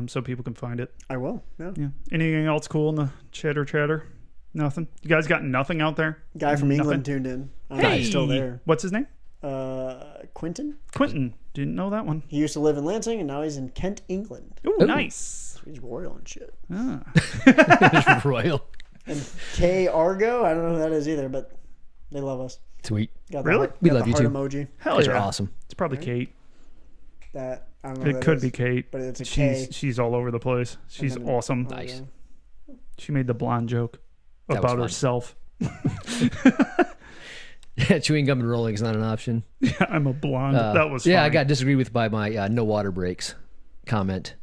so people can find it. I will. Yeah. Yeah. Anything else cool in the chatter? Nothing. You guys got nothing out there? Guy from England tuned in. I don't know if he's still there. What's his name? Quentin. Quentin. Didn't know that one. He used to live in Lansing, and now he's in Kent, England. Ooh, nice. He's royal and shit. Ah. Royal. And K Argo, I don't know who that is either, but they love us. Sweet. Got Really? Got We the love you heart too. emoji. Hell Guys yeah. are awesome. It's probably Kate. That I don't know. Who It that could is, be Kate. but it's a K. She's all over the place. She's then- awesome. Nice. She made the blonde joke That was about fun. herself. Yeah, chewing gum and rolling is not an option. I'm a blonde. That was Yeah, funny. I got disagreed with by my no water breaks comment.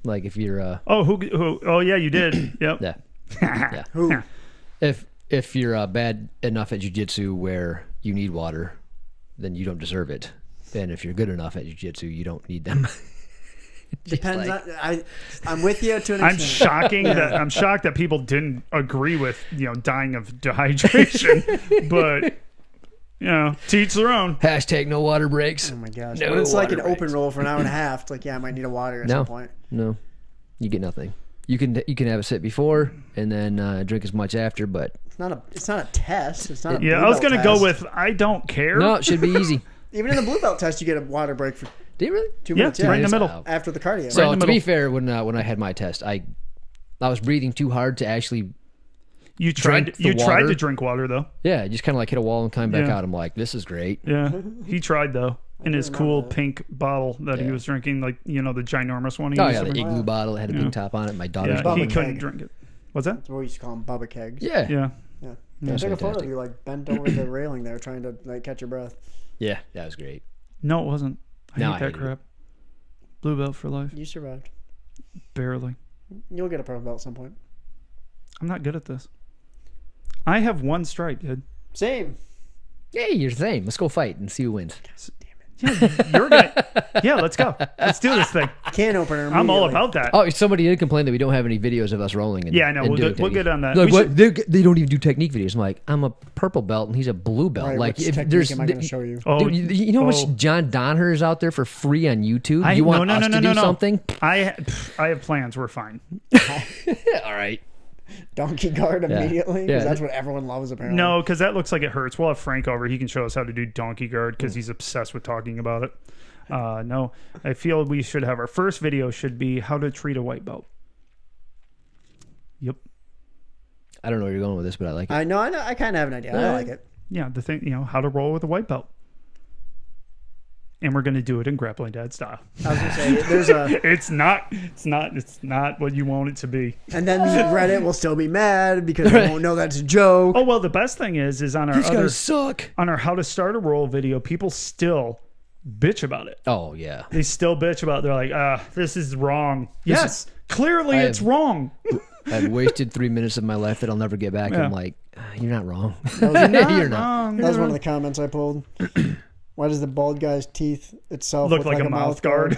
Like if you're Oh, who? Oh, yeah, you did. Yep. yeah. Who? If you're bad enough at jiu-jitsu where you need water, then you don't deserve it. And if you're good enough at jiu-jitsu, you don't need them. Just Depends like- I'm with you to an I'm extent. I'm shocked that people didn't agree with dying of dehydration, but teach their own. Hashtag no water breaks. Oh my gosh. No When it's like an water open breaks. roll for an hour and a half, it's like, yeah, I might need a water at No. some point. No, you get nothing. You can have a sip before and then drink as much after, but It's not a test. It's not a Yeah, blue I was belt gonna go test. with I don't care. no, it should be easy. Even in the blue belt test, you get a water break for Do you really? 2 Yeah, minutes. right in the Nice. middle. Wow. After the cardio. So in the to be middle. fair, when I had my test, I was breathing too hard to actually You tried. Drink the You tried water. to drink water though. just kind of like hit a wall and climb back Yeah. out. I'm like, this is great. Yeah, he tried though in his remember cool that. pink bottle that he Yeah. was drinking, like the ginormous one. He Oh used yeah, to the bring. igloo bottle that had a big top on it. My daughter's Yeah, bottle. he Bubba couldn't keg. drink it. What's that? That's what we used to call them Bubba kegs. Yeah, Yeah. Yeah. That's I took a photo of fantastic. you like bent over the railing there trying to like catch your breath. yeah, that was great. No, it wasn't. I No, hate I that hated it. crap. Blue belt for life. You survived. Barely. You'll get a purple belt at some point. I'm not good at this. I have one stripe, dude. Same. Hey, you're the same. Let's go fight and see who wins. Yeah, you're gonna. Yeah, let's go. Let's do this thing. Can opener. I'm all immediately. about that. Oh, somebody did complain that we don't have any videos of us rolling. And, Yeah, I know. and We'll doing get technique. on that. Like, We what? They don't even do technique videos. I'm like, I'm a purple belt and he's a blue belt. Right, like, which if technique there's, am I going to show you? Oh, dude, you know how oh. much John Donner is out there for free on YouTube? You want us to do something? I have plans. We're fine. All right. Donkey guard immediately? Because Yeah. that's what everyone loves apparently. No, because that looks like it hurts. We'll have Frank over. He can show us how to do donkey guard because he's obsessed with talking about it. No, I feel we should have our first video should be how to treat a white belt. Yep. I don't know where you're going with this, but I like it. I know. I kind of have an idea. I like it. Yeah, the thing, how to roll with a white belt. And we're going to do it in Grappling Dad style. I was going to say, there's a... It's not what you want it to be. And then Reddit will still be mad because they won't know that's a joke. Oh, well, the best thing is on our These other, guys suck. on our how to start a roll video, people still bitch about it. Oh, yeah. They still bitch about it. They're like, this is wrong. Yes, clearly it's wrong. I've wasted 3 minutes of my life that I'll never get back. Yeah. I'm like, you're not wrong. You're not You're not. Wrong. That was one of the comments I pulled. Why does the bald guy's teeth itself Look like a mouth guard.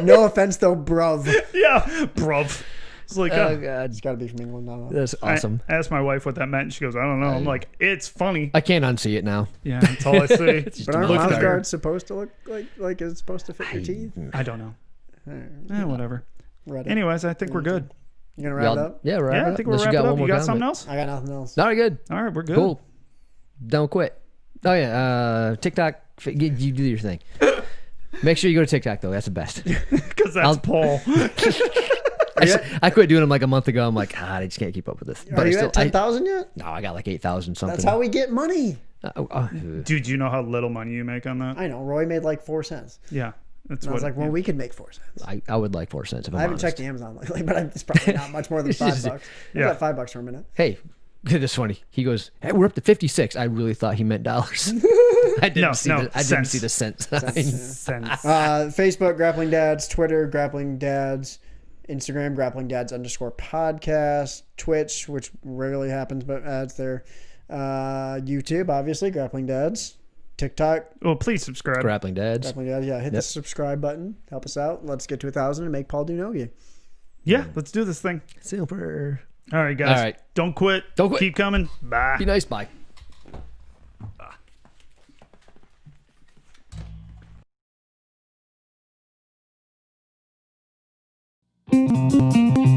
No offense though, bruv. Yeah, bruv. It's like, Oh, God. It's got to be from England. No. That's awesome. I asked my wife what that meant, and she goes, I don't know. I'm like, it's funny. I can't unsee it now. Yeah, that's all I see. But aren't Look mouth there. guards supposed to look like it's supposed to fit your teeth? I don't know. Whatever. Reddit. Anyways, I think we're good. You gonna wrap it up? Yeah, right. Yeah, I think we're wrapping up. You got something else? I got nothing else. All right, good. All right, we're good. Cool. Don't quit. Oh, yeah. TikTok. You do your thing. Make sure you go to TikTok, though. That's the best. Because that's Paul. I quit doing them like a month ago. I'm like, I just can't keep up with this. Are you at 10,000 yet? No, I got like 8,000 something. That's how we get money. Dude, you know how little money you make on that? I know. Roy made like 4 cents. Yeah. That's And I was what, like, well, we could make 4 cents. I would like 4 cents if I'm I haven't honest. checked the Amazon lately, but it's probably not much more than $5. I was Yeah. at $5 for a minute. Hey, this is funny. He goes, hey, we're up to 56. I really thought he meant dollars. I didn't see the cent sign. Sense. Facebook, Grappling Dads. Twitter, Grappling Dads. Instagram, Grappling Dads _podcast. Twitch, which rarely happens, but it's there. YouTube, obviously, Grappling Dads. TikTok, Well, please subscribe. Grappling Dads. Grappling Dads. Yeah, hit the subscribe button. Help us out. Let's get to 1,000 and make Paul do nogi. Yeah, let's do this thing. Super. All right, guys. All right. Don't quit. Don't quit. Keep coming. Bye. Be nice. Bye. Bye.